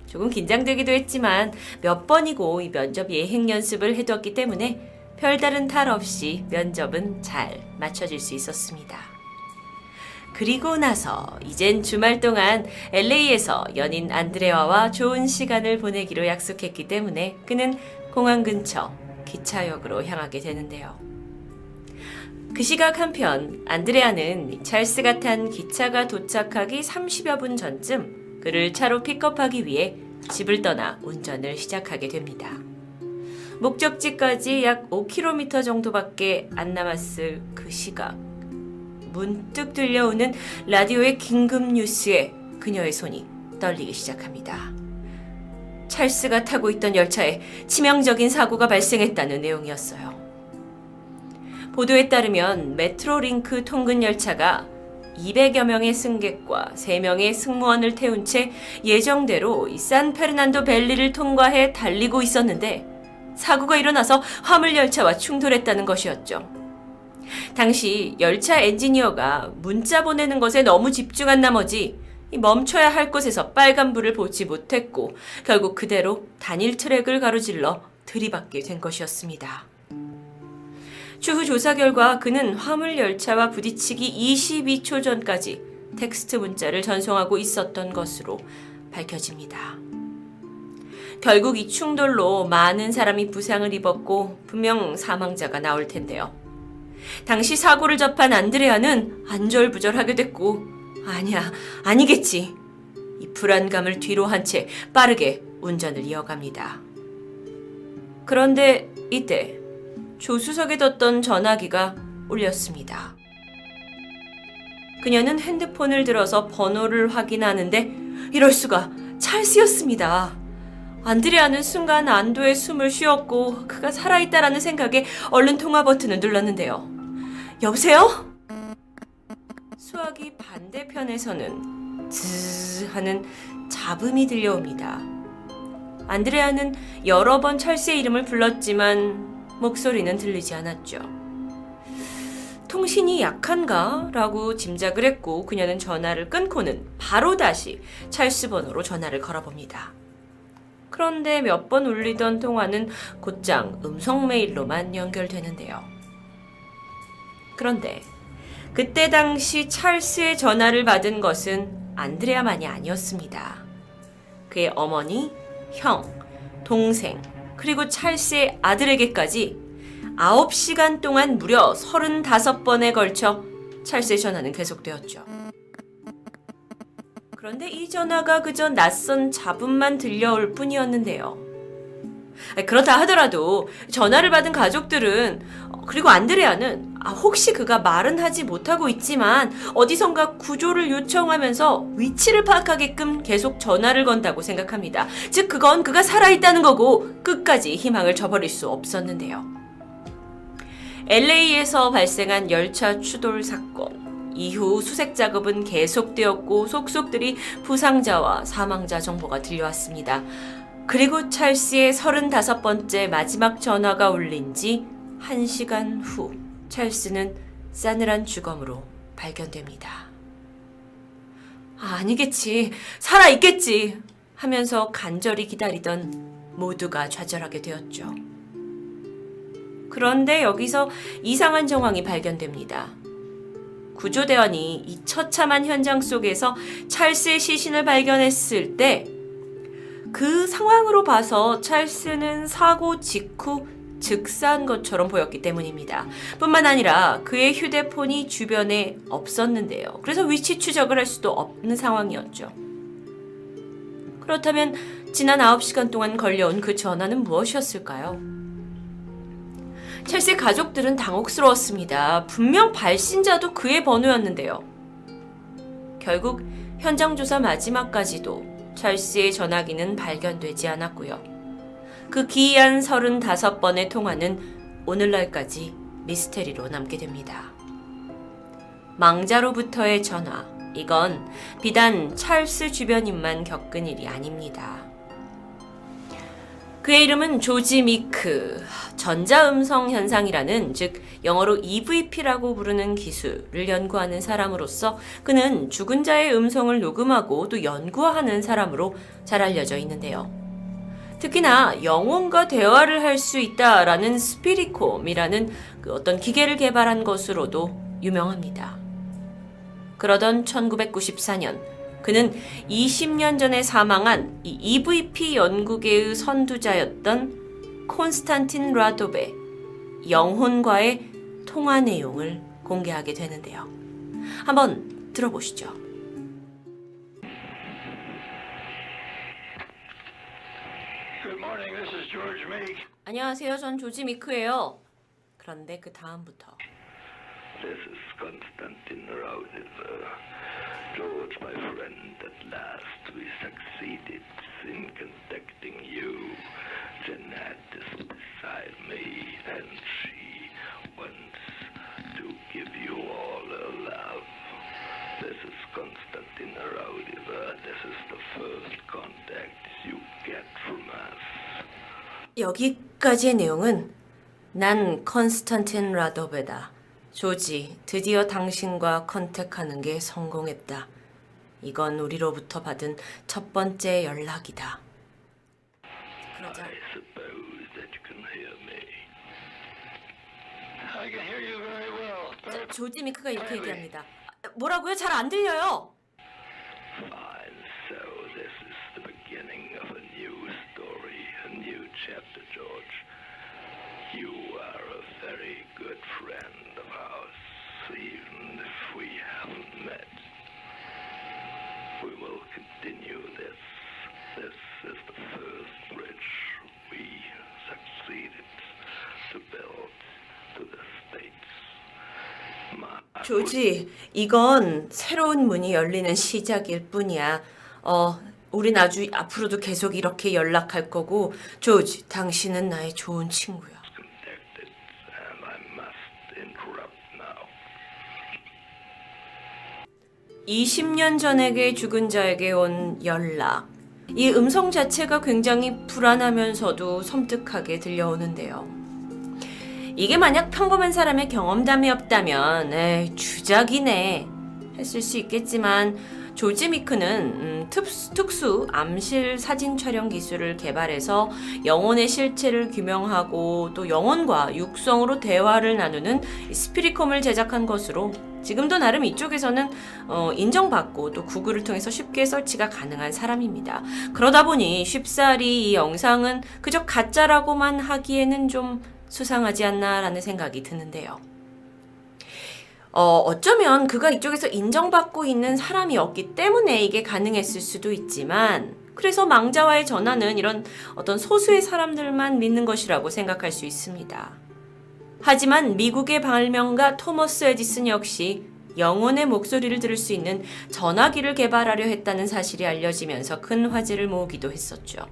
조금 긴장되기도 했지만 몇 번이고 이 면접 예행 연습을 해두었기 때문에 별다른 탈 없이 면접은 잘 마쳐질 수 있었습니다. 그리고 나서 이젠 주말 동안 LA에서 연인 안드레아와 좋은 시간을 보내기로 약속했기 때문에 그는 공항 근처 기차역으로 향하게 되는데요. 그 시각 한편 안드레아는 찰스가 탄 기차가 도착하기 30여 분 전쯤 그를 차로 픽업하기 위해 집을 떠나 운전을 시작하게 됩니다. 목적지까지 약 5km 정도밖에 안 남았을 그 시각, 문득 들려오는 라디오의 긴급 뉴스에 그녀의 손이 떨리기 시작합니다. 찰스가 타고 있던 열차에 치명적인 사고가 발생했다는 내용이었어요. 보도에 따르면 메트로링크 통근 열차가 200여 명의 승객과 3명의 승무원을 태운 채 예정대로 이 산페르난도 밸리를 통과해 달리고 있었는데 사고가 일어나서 화물 열차와 충돌했다는 것이었죠. 당시 열차 엔지니어가 문자 보내는 것에 너무 집중한 나머지 멈춰야 할 곳에서 빨간불을 보지 못했고 결국 그대로 단일 트랙을 가로질러 들이받게 된 것이었습니다. 추후 조사 결과 그는 화물 열차와 부딪히기 22초 전까지 텍스트 문자를 전송하고 있었던 것으로 밝혀집니다. 결국 이 충돌로 많은 사람이 부상을 입었고 분명 사망자가 나올 텐데요. 당시 사고를 접한 안드레아는 안절부절하게 됐고 아니야, 아니겠지. 이 불안감을 뒤로 한 채 빠르게 운전을 이어갑니다. 그런데 이때 조수석에 뒀던 전화기가 울렸습니다. 그녀는 핸드폰을 들어서 번호를 확인하는데 이럴 수가, 찰스였습니다. 안드레아는 순간 안도의 숨을 쉬었고 그가 살아있다라는 생각에 얼른 통화 버튼을 눌렀는데요. 여보세요? 수화기 반대편에서는 즈즈 하는 잡음이 들려옵니다. 안드레아는 여러 번 찰스의 이름을 불렀지만 목소리는 들리지 않았죠. 통신이 약한가? 라고 짐작을 했고 그녀는 전화를 끊고는 바로 다시 찰스 번호로 전화를 걸어봅니다. 그런데 몇 번 울리던 통화는 곧장 음성 메일로만 연결되는데요. 그런데 그때 당시 찰스의 전화를 받은 것은 안드레아만이 아니었습니다. 그의 어머니, 형, 동생, 그리고 찰스의 아들에게까지 9시간 동안 무려 35번에 걸쳐 찰스의 전화는 계속되었죠. 그런데 이 전화가 그저 낯선 잡음만 들려올 뿐이었는데요. 그렇다 하더라도 전화를 받은 가족들은, 그리고 안드레아는 혹시 그가 말은 하지 못하고 있지만 어디선가 구조를 요청하면서 위치를 파악하게끔 계속 전화를 건다고 생각합니다. 즉 그건 그가 살아있다는 거고 끝까지 희망을 저버릴 수 없었는데요. LA에서 발생한 열차 추돌 사건. 이후 수색 작업은 계속되었고 속속들이 부상자와 사망자 정보가 들려왔습니다. 그리고 찰스의 35번째 마지막 전화가 울린 지 1시간 후 찰스는 싸늘한 주검으로 발견됩니다. 아니겠지, 살아있겠지 하면서 간절히 기다리던 모두가 좌절하게 되었죠. 그런데 여기서 이상한 정황이 발견됩니다. 구조대원이 이 처참한 현장 속에서 찰스의 시신을 발견했을 때 그 상황으로 봐서 찰스는 사고 직후 즉사한 것처럼 보였기 때문입니다. 뿐만 아니라 그의 휴대폰이 주변에 없었는데요. 그래서 위치 추적을 할 수도 없는 상황이었죠. 그렇다면 지난 9시간 동안 걸려온 그 전화는 무엇이었을까요? 찰스의 가족들은 당혹스러웠습니다. 분명 발신자도 그의 번호였는데요. 결국 현장 조사 마지막까지도 찰스의 전화기는 발견되지 않았고요. 그 기이한 35번의 통화는 오늘날까지 미스테리로 남게 됩니다. 망자로부터의 전화, 이건 비단 찰스 주변인만 겪은 일이 아닙니다. 그의 이름은 조지 미크, 전자음성 현상이라는, 즉 영어로 EVP라고 부르는 기술을 연구하는 사람으로서 그는 죽은 자의 음성을 녹음하고 또 연구하는 사람으로 잘 알려져 있는데요. 특히나 영혼과 대화를 할 수 있다라는 스피리콤이라는 그 어떤 기계를 개발한 것으로도 유명합니다. 그러던 1994년 그는 20년 전에 사망한 이 EVP 연구계의 선두자였던 콘스탄틴 라도베 영혼과의 통화 내용을 공개하게 되는데요. 한번 들어보시죠. Good morning, this is George Meek. 안녕하세요. 전 조지 미크예요. 그런데 그 다음부터 This is Konstantin Raudive. George, my friend, at last we succeeded in contacting you. Jeanette is beside me, and she wants to give you all her love. This is Konstantin Raudive. This is the first contact you get from us. 여기까지의 내용은 난 컨스탄틴 라도베다. 조지, 드디어 당신과 컨택하는 게 성공했다. 이건 우리로부터 받은 첫 번째 연락이다. 그러자 I suppose that you can hear me. I can hear you very well. 조지 미크가 이렇게 얘기합니다. 뭐라고요? 잘 안 들려요. Fine, so this is the beginning of a new story, a new chapter, George. You are a very good friend of ours, even if we haven't met. We will continue this. This is the first bridge we succeeded to build to the States. 조지, 이건 새로운 문이 열리는 시작일 뿐이야. 우린 아주 앞으로도 계속 이렇게 연락할 거고, 조지, 당신은 나의 좋은 친구야. Contacted, and I must interrupt now. 20년 전에게 죽은 자에게 온 연락. 이 음성 자체가 굉장히 불안하면서도 섬뜩하게 들려오는데요. 이게 만약 평범한 사람의 경험담이었다면 에이, 주작이네 했을 수 있겠지만 조지 미크는 특수 암실 사진 촬영 기술을 개발해서 영혼의 실체를 규명하고 또 영혼과 육성으로 대화를 나누는 스피리콤을 제작한 것으로 지금도 나름 이쪽에서는 인정받고 또 구글을 통해서 쉽게 설치가 가능한 사람입니다. 그러다 보니 쉽사리 이 영상은 그저 가짜라고만 하기에는 좀 수상하지 않나라는 생각이 드는데요. 어쩌면 그가 이쪽에서 인정받고 있는 사람이었기 때문에 이게 가능했을 수도 있지만 그래서 망자와의 전화는 이런 어떤 소수의 사람들만 믿는 것이라고 생각할 수 있습니다. 하지만 미국의 발명가 토머스 에디슨 역시 영혼의 목소리를 들을 수 있는 전화기를 개발하려 했다는 사실이 알려지면서 큰 화제를 모으기도 했었죠.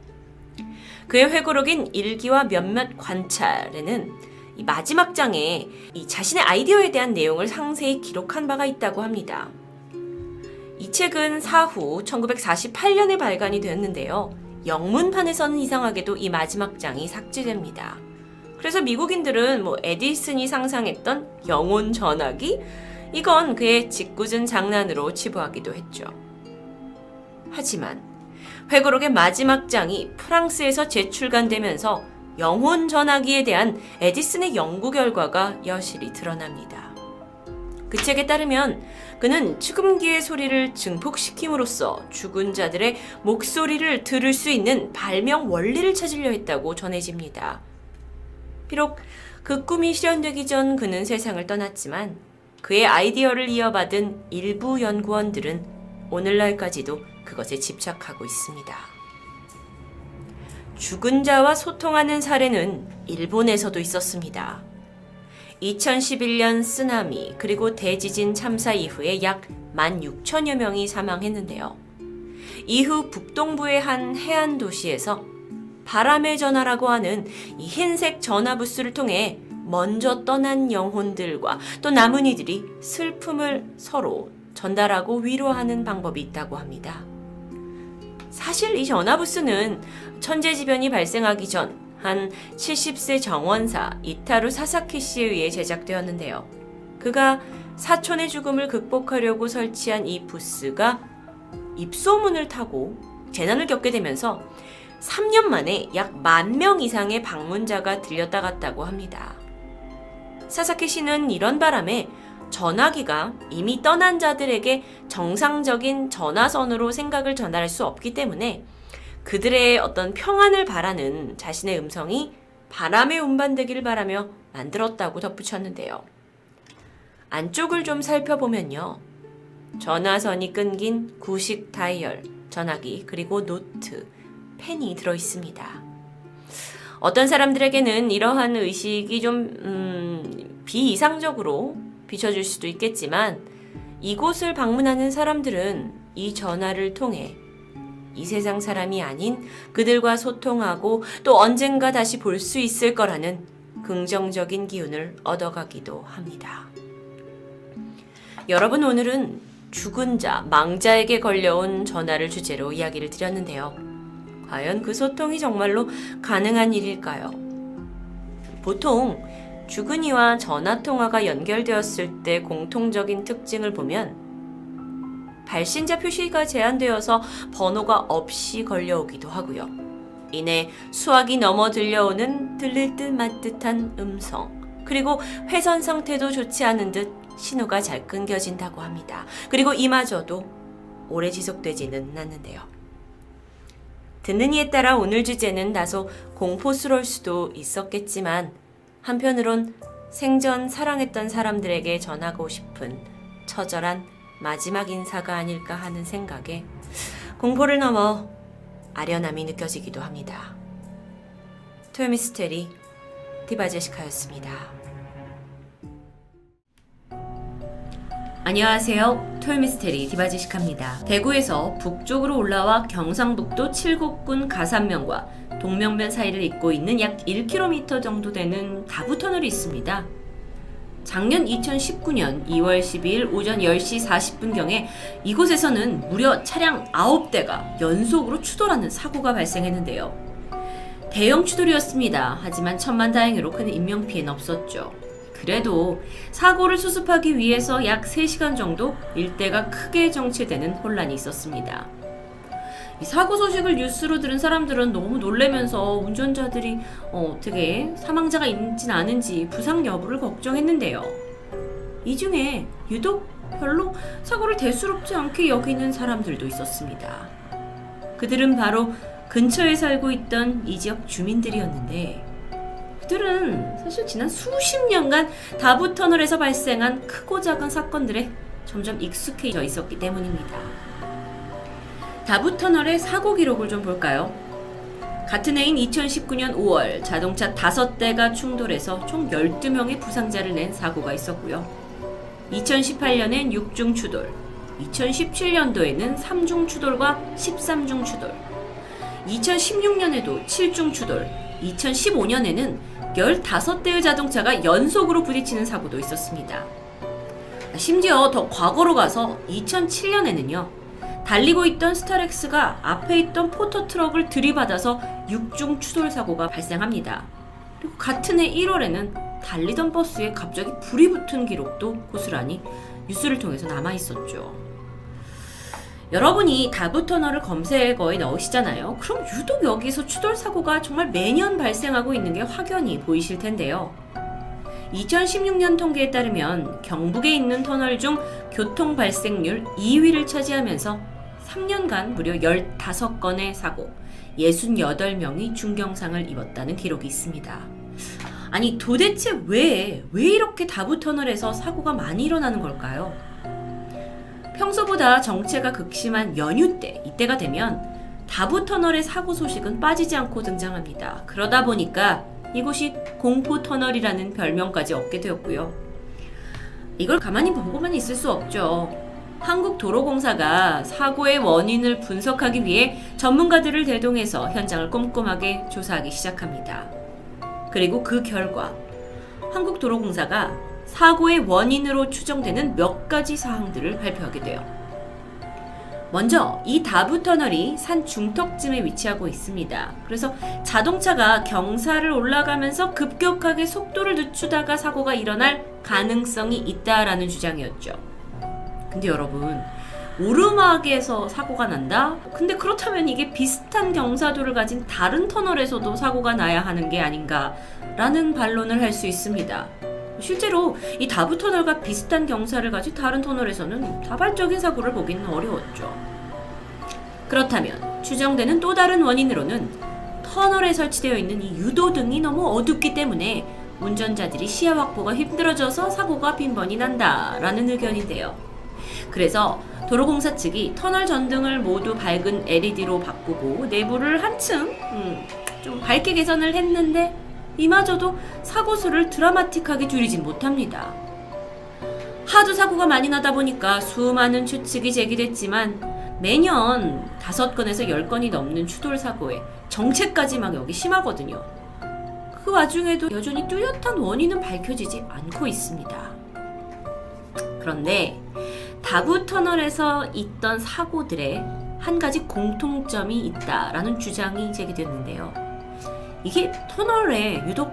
그의 회고록인 일기와 몇몇 관찰에는 이 마지막 장에 이 자신의 아이디어에 대한 내용을 상세히 기록한 바가 있다고 합니다. 이 책은 사후 1948년에 발간이 되었는데요. 영문판에서는 이상하게도 이 마지막 장이 삭제됩니다. 그래서 미국인들은 에디슨이 상상했던 영혼 전화기? 이건 그의 짓궂은 장난으로 치부하기도 했죠. 하지만 회고록의 마지막 장이 프랑스에서 재출간되면서 영혼 전화기에 대한 에디슨의 연구 결과가 여실히 드러납니다. 그 책에 따르면 그는 축음기의 소리를 증폭시킴으로써 죽은 자들의 목소리를 들을 수 있는 발명 원리를 찾으려 했다고 전해집니다. 비록 그 꿈이 실현되기 전 그는 세상을 떠났지만 그의 아이디어를 이어받은 일부 연구원들은 오늘날까지도 그것에 집착하고 있습니다. 죽은 자와 소통하는 사례는 일본에서도 있었습니다. 2011년 쓰나미 그리고 대지진 참사 이후에 약 16,000여 명이 사망했는데요. 이후 북동부의 한 해안 도시에서 바람의 전화라고 하는 이 흰색 전화 부스를 통해 먼저 떠난 영혼들과 또 남은 이들이 슬픔을 서로 전달하고 위로하는 방법이 있다고 합니다. 사실 이 전화 부스는 천재지변이 발생하기 전 한 70세 정원사 이타루 사사키 씨에 의해 제작되었는데요. 그가 사촌의 죽음을 극복하려고 설치한 이 부스가 입소문을 타고 재난을 겪게 되면서 3년 만에 약 10,000명 이상의 방문자가 들렸다 갔다고 합니다. 사사키 씨는 이런 바람에 전화기가 이미 떠난 자들에게 정상적인 전화선으로 생각을 전달할 수 없기 때문에 그들의 어떤 평안을 바라는 자신의 음성이 바람에 운반되기를 바라며 만들었다고 덧붙였는데요. 안쪽을 좀 살펴보면요. 전화선이 끊긴 구식 다이얼, 전화기, 그리고 노트, 펜이 들어있습니다. 어떤 사람들에게는 이러한 의식이 좀 비이상적으로 비춰질 수도 있겠지만 이곳을 방문하는 사람들은 이 전화를 통해 이 세상 사람이 아닌 그들과 소통하고 또 언젠가 다시 볼 수 있을 거라는 긍정적인 기운을 얻어가기도 합니다. 여러분, 오늘은 죽은 자, 망자에게 걸려온 전화를 주제로 이야기를 드렸는데요. 과연 그 소통이 정말로 가능한 일일까요? 보통 죽은 이와 전화통화가 연결되었을 때 공통적인 특징을 보면 발신자 표시가 제한되어서 번호가 없이 걸려오기도 하고요. 이내 수화기 넘어 들려오는 들릴 듯 말 듯한 음성, 그리고 회선 상태도 좋지 않은 듯 신호가 잘 끊겨진다고 합니다. 그리고 이마저도 오래 지속되지는 않는데요. 듣는 이에 따라 오늘 주제는 다소 공포스러울 수도 있었겠지만 한편으론 생전 사랑했던 사람들에게 전하고 싶은 처절한 마지막 인사가 아닐까 하는 생각에 공포를 넘어 아련함이 느껴지기도 합니다. 토요미스테리 디바제시카였습니다. 안녕하세요. 토요미스테리 디바제시카입니다. 대구에서 북쪽으로 올라와 경상북도 칠곡군 가산면과 동명면 사이를 잇고 있는 약 1km 정도 되는 다부터널이 있습니다. 작년 2019년 2월 12일 오전 10시 40분경에 이곳에서는 무려 차량 9대가 연속으로 추돌하는 사고가 발생했는데요. 대형 추돌이었습니다. 하지만 천만다행으로 큰 인명피해는 없었죠. 그래도 사고를 수습하기 위해서 약 3시간 정도 일대가 크게 정체되는 혼란이 있었습니다. 이 사고 소식을 뉴스로 들은 사람들은 너무 놀라면서 운전자들이 어떻게 사망자가 있진 않은지 부상 여부를 걱정했는데요. 이 중에 유독 별로 사고를 대수롭지 않게 여기는 사람들도 있었습니다. 그들은 바로 근처에 살고 있던 이 지역 주민들이었는데, 그들은 사실 지난 수십 년간 다부터널에서 발생한 크고 작은 사건들에 점점 익숙해져 있었기 때문입니다. 다부터널의 사고 기록을 좀 볼까요? 같은 해인 2019년 5월 자동차 5대가 충돌해서 총 12명의 부상자를 낸 사고가 있었고요. 2018년엔 6중 추돌, 2017년도에는 3중 추돌과 13중 추돌, 2016년에도 7중 추돌, 2015년에는 15대의 자동차가 연속으로 부딪히는 사고도 있었습니다. 심지어 더 과거로 가서 2007년에는요. 달리고 있던 스타렉스가 앞에 있던 포터트럭을 들이받아서 6중 추돌 사고가 발생합니다. 그리고 같은 해 1월에는 달리던 버스에 갑자기 불이 붙은 기록도 고스란히 뉴스를 통해서 남아있었죠. 여러분이 다부터널을 검색어에 넣으시잖아요. 그럼 유독 여기서 추돌 사고가 정말 매년 발생하고 있는 게 확연히 보이실 텐데요. 2016년 통계에 따르면 경북에 있는 터널 중 교통 발생률 2위를 차지하면서 3년간 무려 15건의 사고, 68명이 중경상을 입었다는 기록이 있습니다. 아니 도대체 왜 이렇게 다부터널에서 사고가 많이 일어나는 걸까요? 평소보다 정체가 극심한 연휴 때, 이때가 되면 다부터널의 사고 소식은 빠지지 않고 등장합니다. 그러다 보니까 이곳이 공포터널이라는 별명까지 얻게 되었고요. 이걸 가만히 보고만 있을 수 없죠. 한국도로공사가 사고의 원인을 분석하기 위해 전문가들을 대동해서 현장을 꼼꼼하게 조사하기 시작합니다. 그리고 그 결과 한국도로공사가 사고의 원인으로 추정되는 몇 가지 사항들을 발표하게 돼요. 먼저 이 다부터널이 산 중턱쯤에 위치하고 있습니다. 그래서 자동차가 경사를 올라가면서 급격하게 속도를 늦추다가 사고가 일어날 가능성이 있다라는 주장이었죠. 근데 여러분, 오르막에서 사고가 난다? 근데 그렇다면 이게 비슷한 경사도를 가진 다른 터널에서도 사고가 나야 하는 게 아닌가 라는 반론을 할 수 있습니다. 실제로 이 다부터널과 비슷한 경사를 가진 다른 터널에서는 다발적인 사고를 보기는 어려웠죠. 그렇다면 추정되는 또 다른 원인으로는 터널에 설치되어 있는 이 유도등이 너무 어둡기 때문에 운전자들이 시야 확보가 힘들어져서 사고가 빈번히 난다라는 의견인데요. 그래서 도로공사 측이 터널 전등을 모두 밝은 LED로 바꾸고 내부를 한층 좀 밝게 개선을 했는데 이마저도 사고 수를 드라마틱하게 줄이진 못합니다. 하도 사고가 많이 나다 보니까 수많은 추측이 제기됐지만 매년 5건에서 10건이 넘는 추돌 사고에 정체까지 막 여기 심하거든요. 그 와중에도 여전히 뚜렷한 원인은 밝혀지지 않고 있습니다. 그런데 다부터널에서 있던 사고들에 한 가지 공통점이 있다라는 주장이 제기됐는데요. 이게 터널에 유독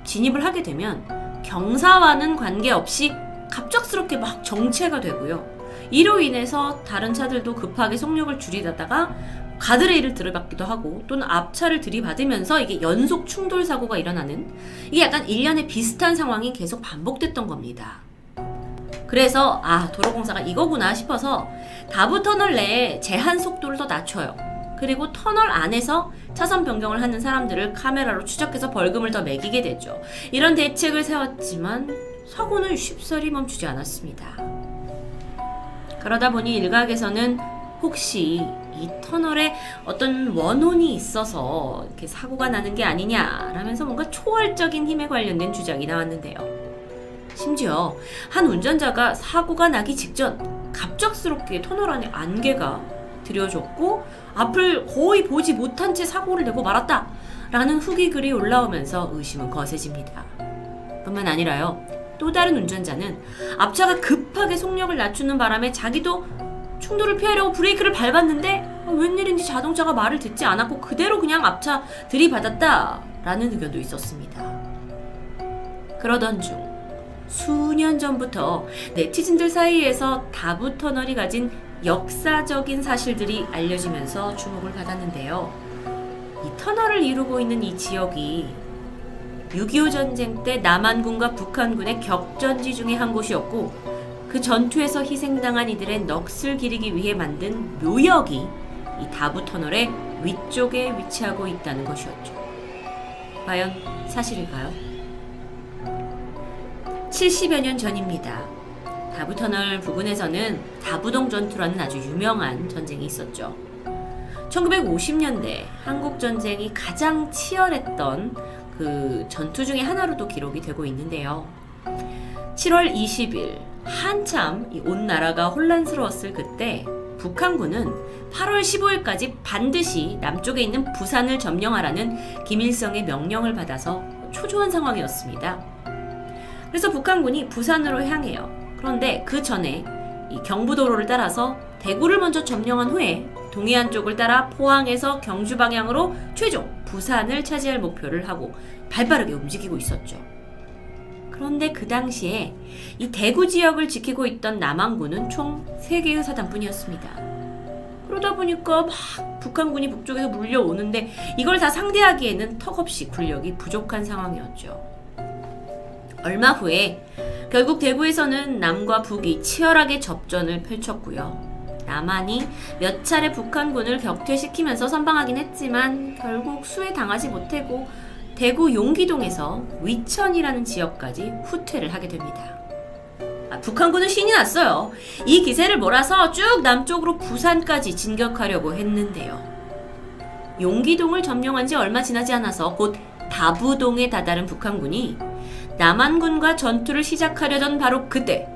진입을 하게 되면 경사와는 관계없이 갑작스럽게 막 정체가 되고요. 이로 인해서 다른 차들도 급하게 속력을 줄이다가 가드레일을 들이받기도 하고 또는 앞차를 들이받으면서 이게 연속 충돌 사고가 일어나는, 이게 약간 1년에 비슷한 상황이 계속 반복됐던 겁니다. 그래서 도로공사가 이거구나 싶어서 다부터널 내에 제한 속도를 더 낮춰요. 그리고 터널 안에서 차선 변경을 하는 사람들을 카메라로 추적해서 벌금을 더 매기게 되죠. 이런 대책을 세웠지만 사고는 쉽사리 멈추지 않았습니다. 그러다 보니 일각에서는 혹시 이 터널에 어떤 원혼이 있어서 이렇게 사고가 나는 게 아니냐라면서 뭔가 초월적인 힘에 관련된 주장이 나왔는데요. 심지어 한 운전자가 사고가 나기 직전 갑작스럽게 터널 안에 안개가 들여졌고 앞을 거의 보지 못한 채 사고를 내고 말았다 라는 후기 글이 올라오면서 의심은 거세집니다. 뿐만 아니라요, 또 다른 운전자는 앞차가 급하게 속력을 낮추는 바람에 자기도 충돌을 피하려고 브레이크를 밟았는데 웬일인지 자동차가 말을 듣지 않았고 그대로 그냥 앞차 들이받았다라는 의견도 있었습니다. 그러던 중 수년 전부터 네티즌들 사이에서 다부 터널이 가진 역사적인 사실들이 알려지면서 주목을 받았는데요. 이 터널을 이루고 있는 이 지역이 6.25 전쟁 때 남한군과 북한군의 격전지 중에 한 곳이었고 그 전투에서 희생당한 이들의 넋을 기리기 위해 만든 묘역이 이 다부 터널의 위쪽에 위치하고 있다는 것이었죠. 과연 사실일까요? 70여 년 전입니다. 다부터널 부근에서는 다부동 전투라는 아주 유명한 전쟁이 있었죠. 1950년대 한국 전쟁이 가장 치열했던 그 전투 중에 하나로도 기록이 되고 있는데요. 7월 20일 한참 온 나라가 혼란스러웠을 그때 북한군은 8월 15일까지 반드시 남쪽에 있는 부산을 점령하라는 김일성의 명령을 받아서 초조한 상황이었습니다. 그래서 북한군이 부산으로 향해요. 그런데 그 전에 이 경부도로를 따라서 대구를 먼저 점령한 후에 동해안 쪽을 따라 포항에서 경주 방향으로 최종 부산을 차지할 목표를 하고 발빠르게 움직이고 있었죠. 그런데 그 당시에 이 대구 지역을 지키고 있던 남한군은 총 3개의 사단뿐이었습니다. 그러다 보니까 막 북한군이 북쪽에서 물려오는데 이걸 다 상대하기에는 턱없이 군력이 부족한 상황이었죠. 얼마 후에 결국 대구에서는 남과 북이 치열하게 접전을 펼쳤고요. 남한이 몇 차례 북한군을 격퇴시키면서 선방하긴 했지만 결국 수혜당하지 못하고 대구 용기동에서 위천이라는 지역까지 후퇴를 하게 됩니다. 북한군은 신이 났어요. 이 기세를 몰아서 쭉 남쪽으로 부산까지 진격하려고 했는데요. 용기동을 점령한 지 얼마 지나지 않아서 곧 다부동에 다다른 북한군이 남한군과 전투를 시작하려던 바로 그때,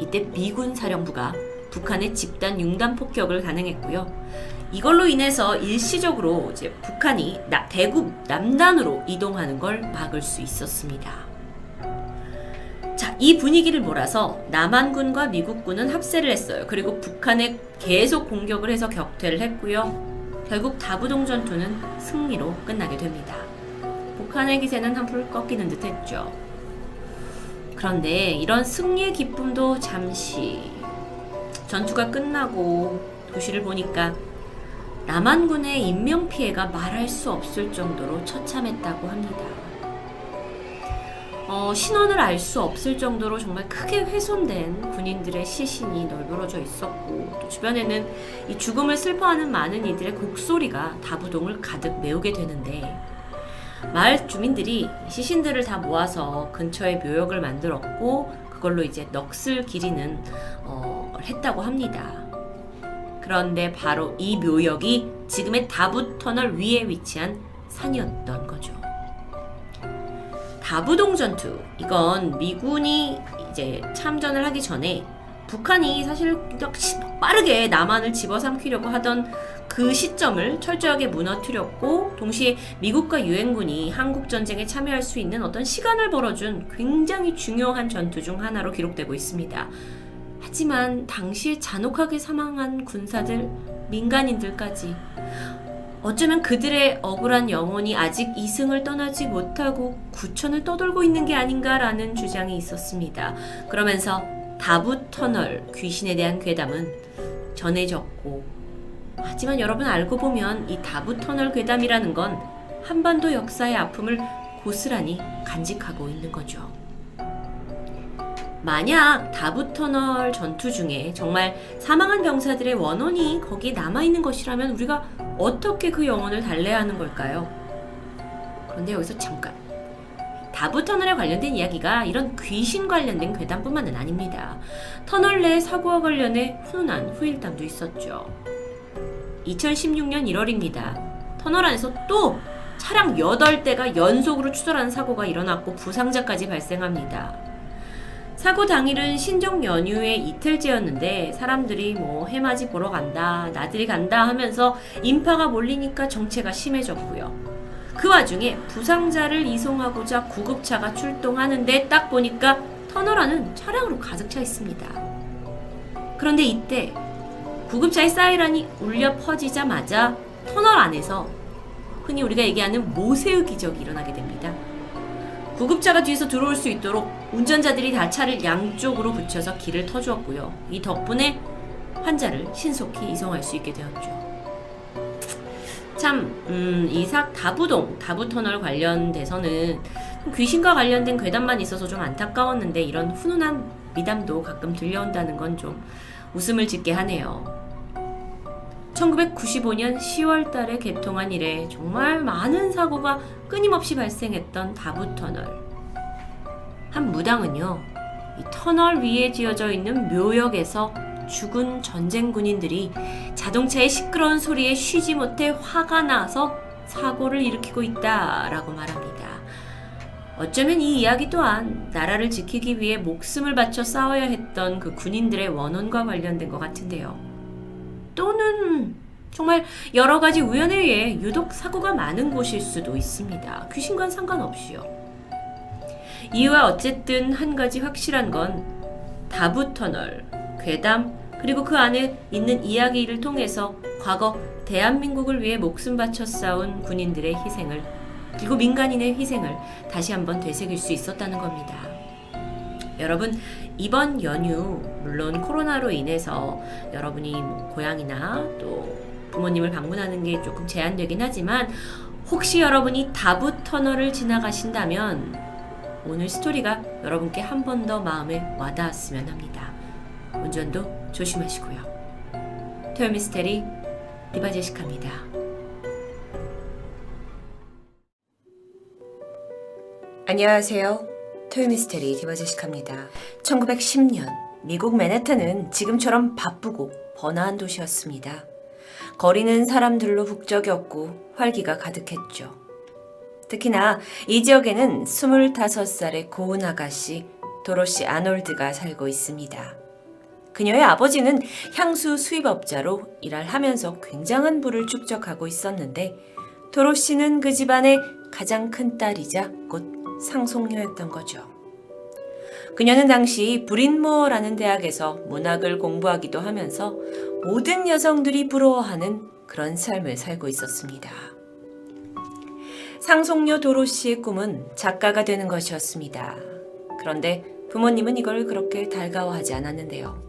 이때 미군 사령부가 북한의 집단 융단 폭격을 가능했고요. 이걸로 인해서 일시적으로 이제 북한이 대구 남단으로 이동하는 걸 막을 수 있었습니다. 자, 이 분위기를 몰아서 남한군과 미국군은 합세를 했어요. 그리고 북한에 계속 공격을 해서 격퇴를 했고요. 결국 다부동 전투는 승리로 끝나게 됩니다. 북한의 기세는 한풀 꺾이는 듯 했죠. 그런데 이런 승리의 기쁨도 잠시, 전투가 끝나고 도시를 보니까 남한군의 인명피해가 말할 수 없을 정도로 처참했다고 합니다. 신원을 알 수 없을 정도로 정말 크게 훼손된 군인들의 시신이 널브러져 있었고, 또 주변에는 이 죽음을 슬퍼하는 많은 이들의 곡소리가 다부동을 가득 메우게 되는데, 마을 주민들이 시신들을 다 모아서 근처에 묘역을 만들었고 그걸로 이제 넋을 기리는 했다고 합니다. 그런데 바로 이 묘역이 지금의 다부터널 위에 위치한 산이었던 거죠. 다부동 전투, 이건 미군이 이제 참전을 하기 전에 북한이 사실 빠르게 남한을 집어삼키려고 하던 그 시점을 철저하게 무너뜨렸고, 동시에 미국과 유엔군이 한국전쟁에 참여할 수 있는 어떤 시간을 벌어준 굉장히 중요한 전투 중 하나로 기록되고 있습니다. 하지만 당시에 잔혹하게 사망한 군사들, 민간인들까지 어쩌면 그들의 억울한 영혼이 아직 이승을 떠나지 못하고 구천을 떠돌고 있는 게 아닌가라는 주장이 있었습니다. 그러면서 다부터널 귀신에 대한 괴담은 전해졌고, 하지만 여러분 알고 보면 이 다부터널 괴담이라는 건 한반도 역사의 아픔을 고스란히 간직하고 있는 거죠. 만약 다부터널 전투 중에 정말 사망한 병사들의 원혼이 거기에 남아있는 것이라면 우리가 어떻게 그 영혼을 달래야 하는 걸까요? 그런데 여기서 잠깐, 다부 터널에 관련된 이야기가 이런 귀신 관련된 괴담뿐만은 아닙니다. 터널 내 사고와 관련해 훈훈한 후일담도 있었죠. 2016년 1월입니다. 터널 안에서 또 차량 8대가 연속으로 추돌하는 사고가 일어났고 부상자까지 발생합니다. 사고 당일은 신정 연휴의 이틀째였는데 사람들이 해맞이 보러 간다, 나들이 간다 하면서 인파가 몰리니까 정체가 심해졌고요. 그 와중에 부상자를 이송하고자 구급차가 출동하는데 딱 보니까 터널 안은 차량으로 가득 차 있습니다. 그런데 이때 구급차의 사이렌이 울려 퍼지자마자 터널 안에서 흔히 우리가 얘기하는 모세의 기적이 일어나게 됩니다. 구급차가 뒤에서 들어올 수 있도록 운전자들이 다 차를 양쪽으로 붙여서 길을 터주었고요. 이 덕분에 환자를 신속히 이송할 수 있게 되었죠. 참, 다부동, 다부터널 관련돼서는 귀신과 관련된 괴담만 있어서 좀 안타까웠는데 이런 훈훈한 미담도 가끔 들려온다는 건 좀 웃음을 짓게 하네요. 1995년 10월 달에 개통한 이래 정말 많은 사고가 끊임없이 발생했던 다부터널. 한 무당은요, 이 터널 위에 지어져 있는 묘역에서 죽은 전쟁 군인들이 자동차의 시끄러운 소리에 쉬지 못해 화가 나서 사고를 일으키고 있다라고 말합니다. 어쩌면 이 이야기 또한 나라를 지키기 위해 목숨을 바쳐 싸워야 했던 그 군인들의 원혼과 관련된 것 같은데요. 또는 정말 여러 가지 우연에 의해 유독 사고가 많은 곳일 수도 있습니다. 귀신과는 상관없이요. 이유와 어쨌든 한 가지 확실한 건 다부터널, 괴담, 그리고 그 안에 있는 이야기를 통해서 과거 대한민국을 위해 목숨 바쳐 싸운 군인들의 희생을, 그리고 민간인의 희생을 다시 한번 되새길 수 있었다는 겁니다. 여러분, 이번 연휴 물론 코로나로 인해서 여러분이 고향이나 또 부모님을 방문하는 게 조금 제한되긴 하지만 혹시 여러분이 다부터널을 지나가신다면 오늘 스토리가 여러분께 한 번 더 마음에 와닿았으면 합니다. 운전도 조심하시고요. 토요미스테리 디바제시카입니다. 안녕하세요. 토요미스테리 디바제시카입니다. 1910년 미국 맨해튼은 지금처럼 바쁘고 번화한 도시였습니다. 거리는 사람들로 북적였고 활기가 가득했죠. 특히나 이 지역에는 25살의 고운 아가씨 도로시 아놀드가 살고 있습니다. 그녀의 아버지는 향수 수입업자로 일을 하면서 굉장한 부를 축적하고 있었는데 도로시는 그 집안의 가장 큰 딸이자 곧 상속녀였던 거죠. 그녀는 당시 브린모어라는 대학에서 문학을 공부하기도 하면서 모든 여성들이 부러워하는 그런 삶을 살고 있었습니다. 상속녀 도로시의 꿈은 작가가 되는 것이었습니다. 그런데 부모님은 이걸 그렇게 달가워하지 않았는데요.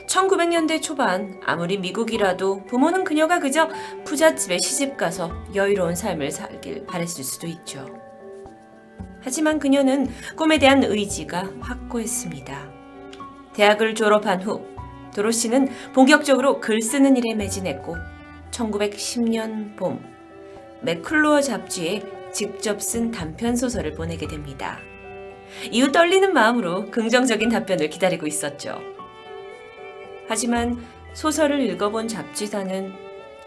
1900년대 초반 아무리 미국이라도 부모는 그녀가 그저 부잣집에 시집가서 여유로운 삶을 살길 바랬을 수도 있죠. 하지만 그녀는 꿈에 대한 의지가 확고했습니다. 대학을 졸업한 후 도로시는 본격적으로 글 쓰는 일에 매진했고 1910년 봄 맥클로어 잡지에 직접 쓴 단편소설을 보내게 됩니다. 이후 떨리는 마음으로 긍정적인 답변을 기다리고 있었죠. 하지만 소설을 읽어본 잡지사는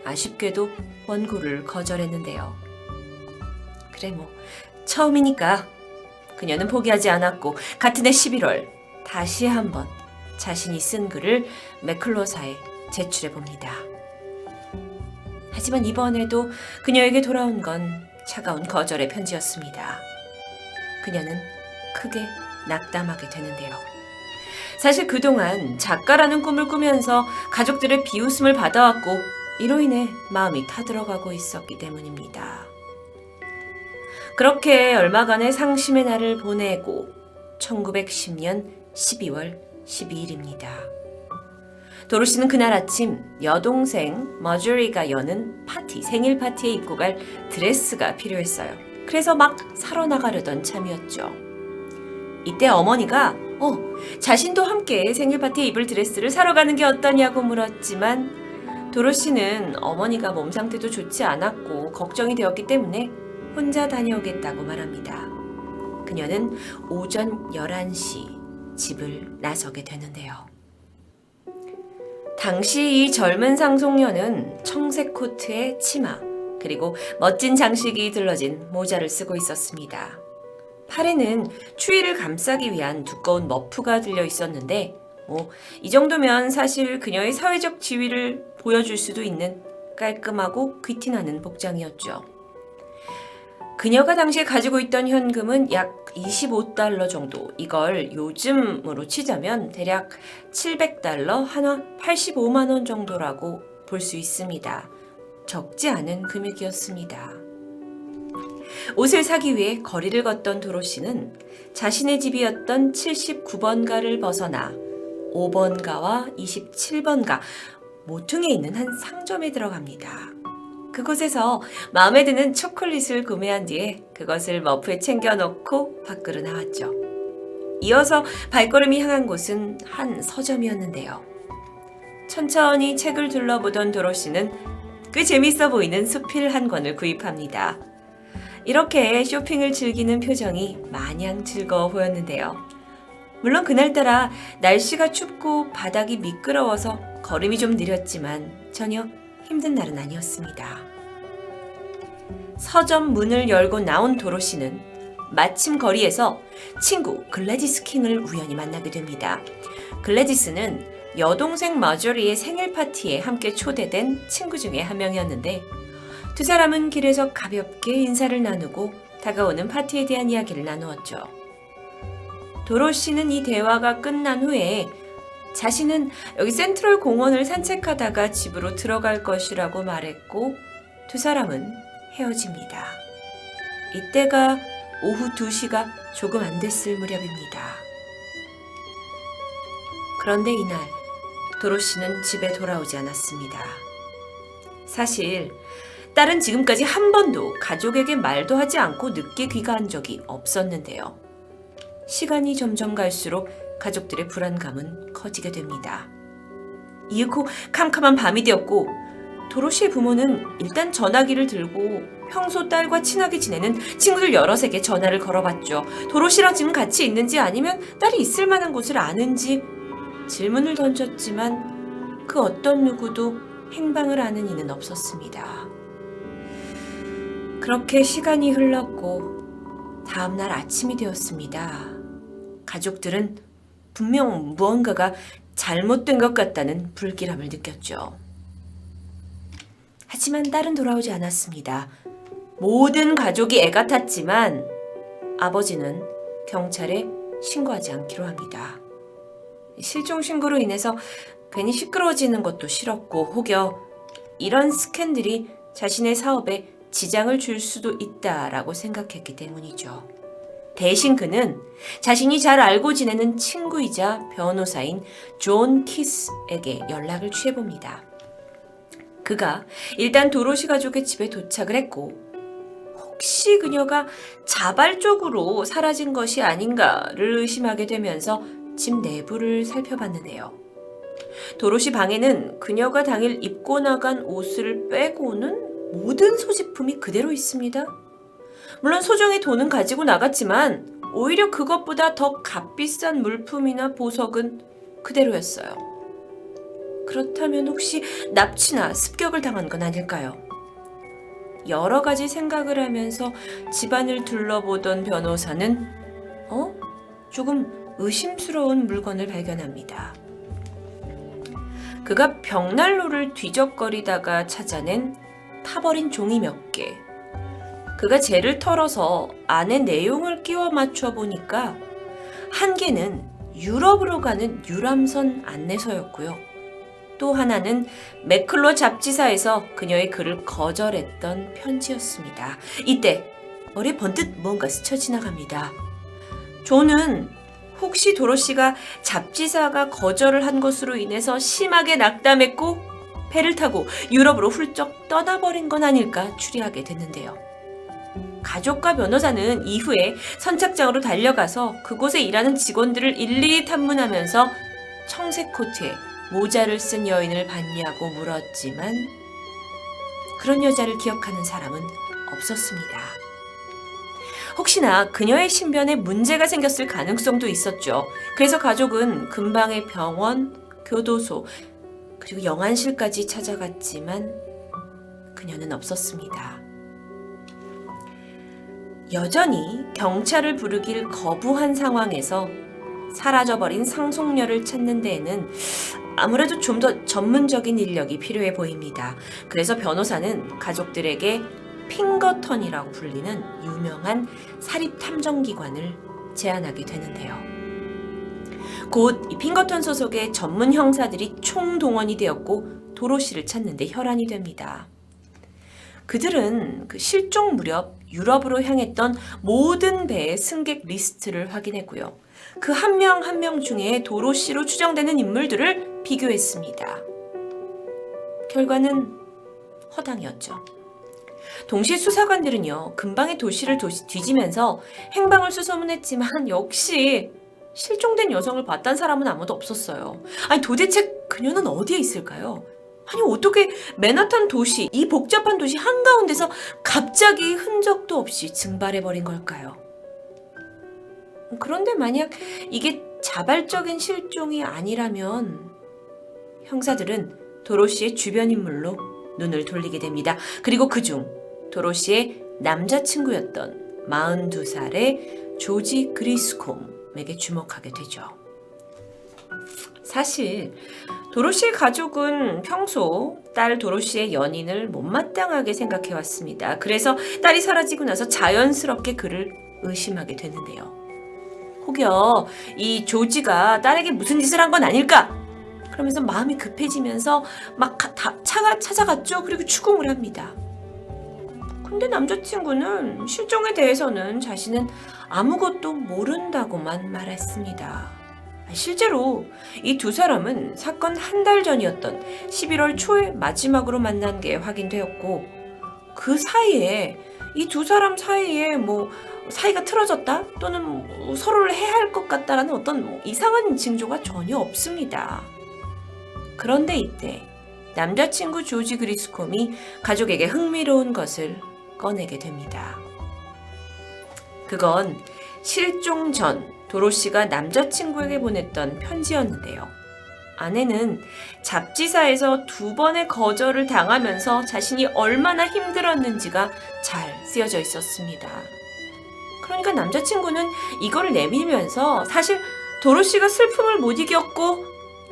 아쉽게도 원고를 거절했는데요. 그래 처음이니까 그녀는 포기하지 않았고 같은 해 11월 다시 한번 자신이 쓴 글을 맥클로사에 제출해 봅니다. 하지만 이번에도 그녀에게 돌아온 건 차가운 거절의 편지였습니다. 그녀는 크게 낙담하게 되는데요. 사실 그동안 작가라는 꿈을 꾸면서 가족들의 비웃음을 받아왔고 이로 인해 마음이 타들어가고 있었기 때문입니다. 그렇게 얼마간의 상심의 날을 보내고 1910년 12월 12일입니다. 도로시는 그날 아침 여동생 머저리가 여는 생일 파티에 입고 갈 드레스가 필요했어요. 그래서 막 사러 나가려던 참이었죠. 이때 어머니가 자신도 함께 생일 파티에 입을 드레스를 사러 가는 게 어떠냐고 물었지만 도로시는 어머니가 몸 상태도 좋지 않았고 걱정이 되었기 때문에 혼자 다녀오겠다고 말합니다. 그녀는 오전 11시 집을 나서게 되는데요. 당시 이 젊은 상속녀는 청색 코트에 치마, 그리고 멋진 장식이 들러진 모자를 쓰고 있었습니다. 팔에는 추위를 감싸기 위한 두꺼운 머프가 들려 있었는데 이 정도면 사실 그녀의 사회적 지위를 보여줄 수도 있는 깔끔하고 귀티나는 복장이었죠. 그녀가 당시에 가지고 있던 현금은 약 25달러 정도, 이걸 요즘으로 치자면 대략 700달러, 하나 85만 원 정도라고 볼 수 있습니다. 적지 않은 금액이었습니다. 옷을 사기 위해 거리를 걷던 도로시는 자신의 집이었던 79번가를 벗어나 5번가와 27번가 모퉁이에 있는 한 상점에 들어갑니다. 그곳에서 마음에 드는 초콜릿을 구매한 뒤에 그것을 머프에 챙겨놓고 밖으로 나왔죠. 이어서 발걸음이 향한 곳은 한 서점이었는데요. 천천히 책을 둘러보던 도로시는 꽤 재밌어 보이는 수필 한 권을 구입합니다. 이렇게 쇼핑을 즐기는 표정이 마냥 즐거워 보였는데요. 물론 그날따라 날씨가 춥고 바닥이 미끄러워서 걸음이 좀 느렸지만 전혀 힘든 날은 아니었습니다. 서점 문을 열고 나온 도로시는 마침 거리에서 친구 글래디스 킹을 우연히 만나게 됩니다. 글래디스는 여동생 마저리의 생일 파티에 함께 초대된 친구 중에 한 명이었는데 두 사람은 길에서 가볍게 인사를 나누고 다가오는 파티에 대한 이야기를 나누었죠. 도로시는 이 대화가 끝난 후에 자신은 여기 센트럴 공원을 산책하다가 집으로 들어갈 것이라고 말했고 두 사람은 헤어집니다. 이때가 오후 2시가 조금 안 됐을 무렵입니다. 그런데 이날 도로시는 집에 돌아오지 않았습니다. 사실 딸은 지금까지 한 번도 가족에게 말도 하지 않고 늦게 귀가한 적이 없었는데요. 시간이 점점 갈수록 가족들의 불안감은 커지게 됩니다. 이윽고 캄캄한 밤이 되었고 도로시의 부모는 일단 전화기를 들고 평소 딸과 친하게 지내는 친구들 여럿에게 전화를 걸어봤죠. 도로시랑 지금 같이 있는지 아니면 딸이 있을 만한 곳을 아는지 질문을 던졌지만 그 어떤 누구도 행방을 아는 이는 없었습니다. 그렇게 시간이 흘렀고 다음날 아침이 되었습니다. 가족들은 분명 무언가가 잘못된 것 같다는 불길함을 느꼈죠. 하지만 딸은 돌아오지 않았습니다. 모든 가족이 애가 탔지만 아버지는 경찰에 신고하지 않기로 합니다. 실종 신고로 인해서 괜히 시끄러워지는 것도 싫었고 혹여 이런 스캔들이 자신의 사업에 지장을 줄 수도 있다라고 생각했기 때문이죠. 대신 그는 자신이 잘 알고 지내는 친구이자 변호사인 존 키스에게 연락을 취해봅니다. 그가 일단 도로시 가족의 집에 도착을 했고 혹시 그녀가 자발적으로 사라진 것이 아닌가를 의심하게 되면서 집 내부를 살펴봤는데요. 도로시 방에는 그녀가 당일 입고 나간 옷을 빼고는 모든 소지품이 그대로 있습니다. 물론 소정의 돈은 가지고 나갔지만 오히려 그것보다 더 값비싼 물품이나 보석은 그대로였어요. 그렇다면 혹시 납치나 습격을 당한 건 아닐까요? 여러 가지 생각을 하면서 집안을 둘러보던 변호사는 조금 의심스러운 물건을 발견합니다. 그가 벽난로를 뒤적거리다가 찾아낸 타버린 종이 몇 개. 그가 젤을 털어서 안에 내용을 끼워 맞춰 보니까 한 개는 유럽으로 가는 유람선 안내서였고요. 또 하나는 맥클로 잡지사에서 그녀의 글을 거절했던 편지였습니다. 이때 머리에 번뜩 뭔가 스쳐 지나갑니다. 존은 혹시 도로시가 잡지사가 거절을 한 것으로 인해서 심하게 낙담했고 배를 타고 유럽으로 훌쩍 떠나버린 건 아닐까 추리하게 됐는데요. 가족과 변호사는 이후에 선착장으로 달려가서 그곳에 일하는 직원들을 일일이 탐문하면서 청색 코트에 모자를 쓴 여인을 봤냐고 물었지만 그런 여자를 기억하는 사람은 없었습니다. 혹시나 그녀의 신변에 문제가 생겼을 가능성도 있었죠. 그래서 가족은 근방의 병원, 교도소, 그리고 영안실까지 찾아갔지만 그녀는 없었습니다. 여전히 경찰을 부르길 거부한 상황에서 사라져버린 상속녀를 찾는 데에는 아무래도 좀 더 전문적인 인력이 필요해 보입니다. 그래서 변호사는 가족들에게 핑거턴이라고 불리는 유명한 사립탐정기관을 제안하게 되는데요. 곧 이 핑거턴 소속의 전문 형사들이 총동원이 되었고 도로시를 찾는데 혈안이 됩니다. 그들은 그 실종 무렵 유럽으로 향했던 모든 배의 승객 리스트를 확인했고요. 그 한 명 한 명 중에 도로시로 추정되는 인물들을 비교했습니다. 결과는 허당이었죠. 동시에 수사관들은요, 근방의 도시를 뒤지면서 행방을 수소문했지만 역시 실종된 여성을 봤다는 사람은 아무도 없었어요. 아니 도대체 그녀는 어디에 있을까요? 아니 어떻게 맨하탄 도시, 이 복잡한 도시 한가운데서 갑자기 흔적도 없이 증발해버린 걸까요? 그런데 만약 이게 자발적인 실종이 아니라면 형사들은 도로시의 주변 인물로 눈을 돌리게 됩니다. 그리고 그중 도로시의 남자친구였던 42살의 조지 그리스콤에게 주목하게 되죠. 사실 도로시의 가족은 평소 딸 도로시의 연인을 못마땅하게 생각해왔습니다. 그래서 딸이 사라지고 나서 자연스럽게 그를 의심하게 되는데요. 혹여 이 조지가 딸에게 무슨 짓을 한 건 아닐까? 그러면서 마음이 급해지면서 막 찾아갔죠. 그리고 추궁을 합니다. 근데 남자친구는 실종에 대해서는 자신은 아무것도 모른다고만 말했습니다. 실제로 이 두 사람은 사건 한 달 전이었던 11월 초에 마지막으로 만난 게 확인되었고, 그 사이에 이 두 사람 사이에 사이가 틀어졌다 또는 서로를 해할 것 같다라는 어떤 이상한 징조가 전혀 없습니다. 그런데 이때 남자친구 조지 그리스콤이 가족에게 흥미로운 것을 꺼내게 됩니다. 그건 실종 전 도로시가 남자친구에게 보냈던 편지였는데요. 아내는 잡지사에서 2번의 거절을 당하면서 자신이 얼마나 힘들었는지가 잘 쓰여져 있었습니다. 그러니까 남자친구는 이걸 내밀면서 사실 도로시가 슬픔을 못 이겼고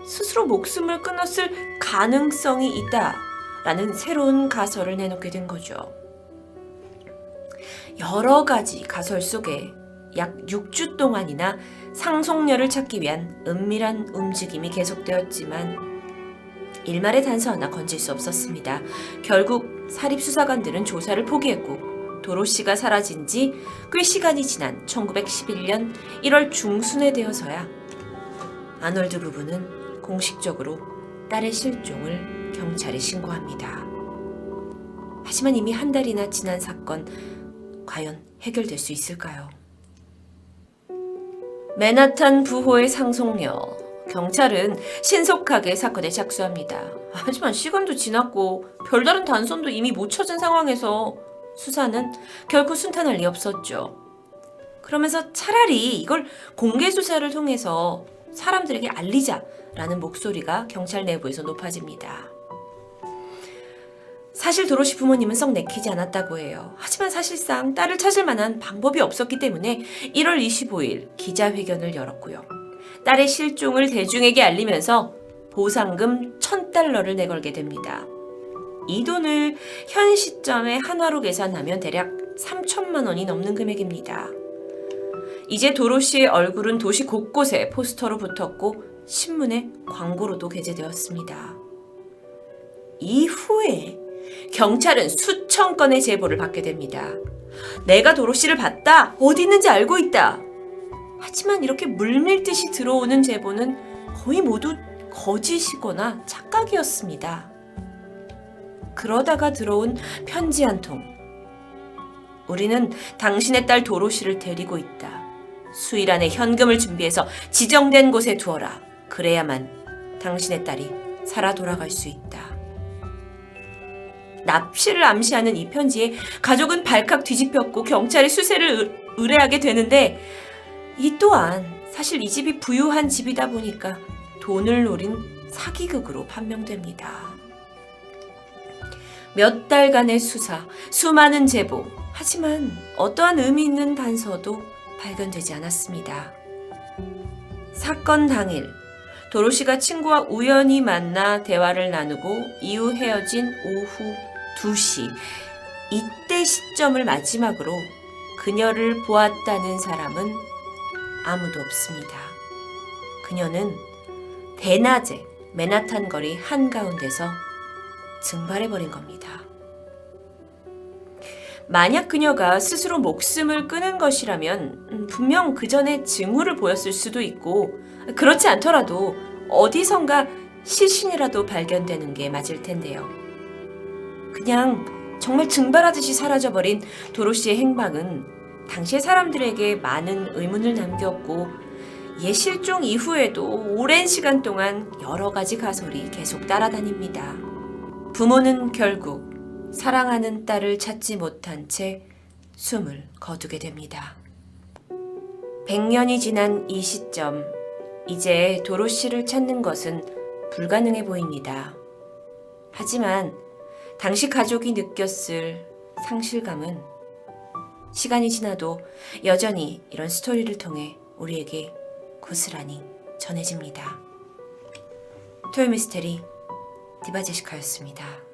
스스로 목숨을 끊었을 가능성이 있다라는 새로운 가설을 내놓게 된 거죠. 여러 가지 가설 속에 약 6주 동안이나 상속녀를 찾기 위한 은밀한 움직임이 계속되었지만 일말의 단서 하나 건질 수 없었습니다. 결국 사립수사관들은 조사를 포기했고 도로시가 사라진 지 꽤 시간이 지난 1911년 1월 중순에 되어서야 아놀드 부부는 공식적으로 딸의 실종을 경찰에 신고합니다. 하지만 이미 한 달이나 지난 사건, 과연 해결될 수 있을까요? 맨하탄 부호의 상속녀. 경찰은 신속하게 사건에 착수합니다. 하지만 시간도 지났고 별다른 단서도 이미 못 찾은 상황에서 수사는 결코 순탄할 리 없었죠. 그러면서 차라리 이걸 공개 수사를 통해서 사람들에게 알리자라는 목소리가 경찰 내부에서 높아집니다. 사실 도로시 부모님은 썩 내키지 않았다고 해요. 하지만 사실상 딸을 찾을 만한 방법이 없었기 때문에 1월 25일 기자회견을 열었고요. 딸의 실종을 대중에게 알리면서 보상금 $1,000를 내걸게 됩니다. 이 돈을 현 시점에 한화로 계산하면 대략 3천만 원이 넘는 금액입니다. 이제 도로시의 얼굴은 도시 곳곳에 포스터로 붙었고 신문에 광고로도 게재되었습니다. 이후에 경찰은 수천 건의 제보를 받게 됩니다. 내가 도로시를 봤다. 어디 있는지 알고 있다. 하지만 이렇게 물밀듯이 들어오는 제보는 거의 모두 거짓이거나 착각이었습니다. 그러다가 들어온 편지 한 통. 우리는 당신의 딸 도로시를 데리고 있다. 수일 안에 현금을 준비해서 지정된 곳에 두어라. 그래야만 당신의 딸이 살아 돌아갈 수 있다. 납치를 암시하는 이 편지에 가족은 발칵 뒤집혔고 경찰의 수세를 의뢰하게 되는데 이 또한 사실 이 집이 부유한 집이다 보니까 돈을 노린 사기극으로 판명됩니다. 몇 달간의 수사, 수많은 제보, 하지만 어떠한 의미 있는 단서도 발견되지 않았습니다. 사건 당일 도로시가 친구와 우연히 만나 대화를 나누고 이후 헤어진 오후 2시 이때 시점을 마지막으로 그녀를 보았다는 사람은 아무도 없습니다. 그녀는 대낮에 맨하탄 거리 한가운데서 증발해버린 겁니다. 만약 그녀가 스스로 목숨을 끊은 것이라면 분명 그 전에 징후를 보였을 수도 있고 그렇지 않더라도 어디선가 시신이라도 발견되는 게 맞을 텐데요. 그냥 정말 증발하듯이 사라져버린 도로시의 행방은 당시의 사람들에게 많은 의문을 남겼고 얘 실종 이후에도 오랜 시간 동안 여러 가지 가설이 계속 따라다닙니다. 부모는 결국 사랑하는 딸을 찾지 못한 채 숨을 거두게 됩니다. 100년이 지난 이 시점, 이제 도로시를 찾는 것은 불가능해 보입니다. 하지만 당시 가족이 느꼈을 상실감은 시간이 지나도 여전히 이런 스토리를 통해 우리에게 고스란히 전해집니다. 토요미스테리 디바제시카였습니다.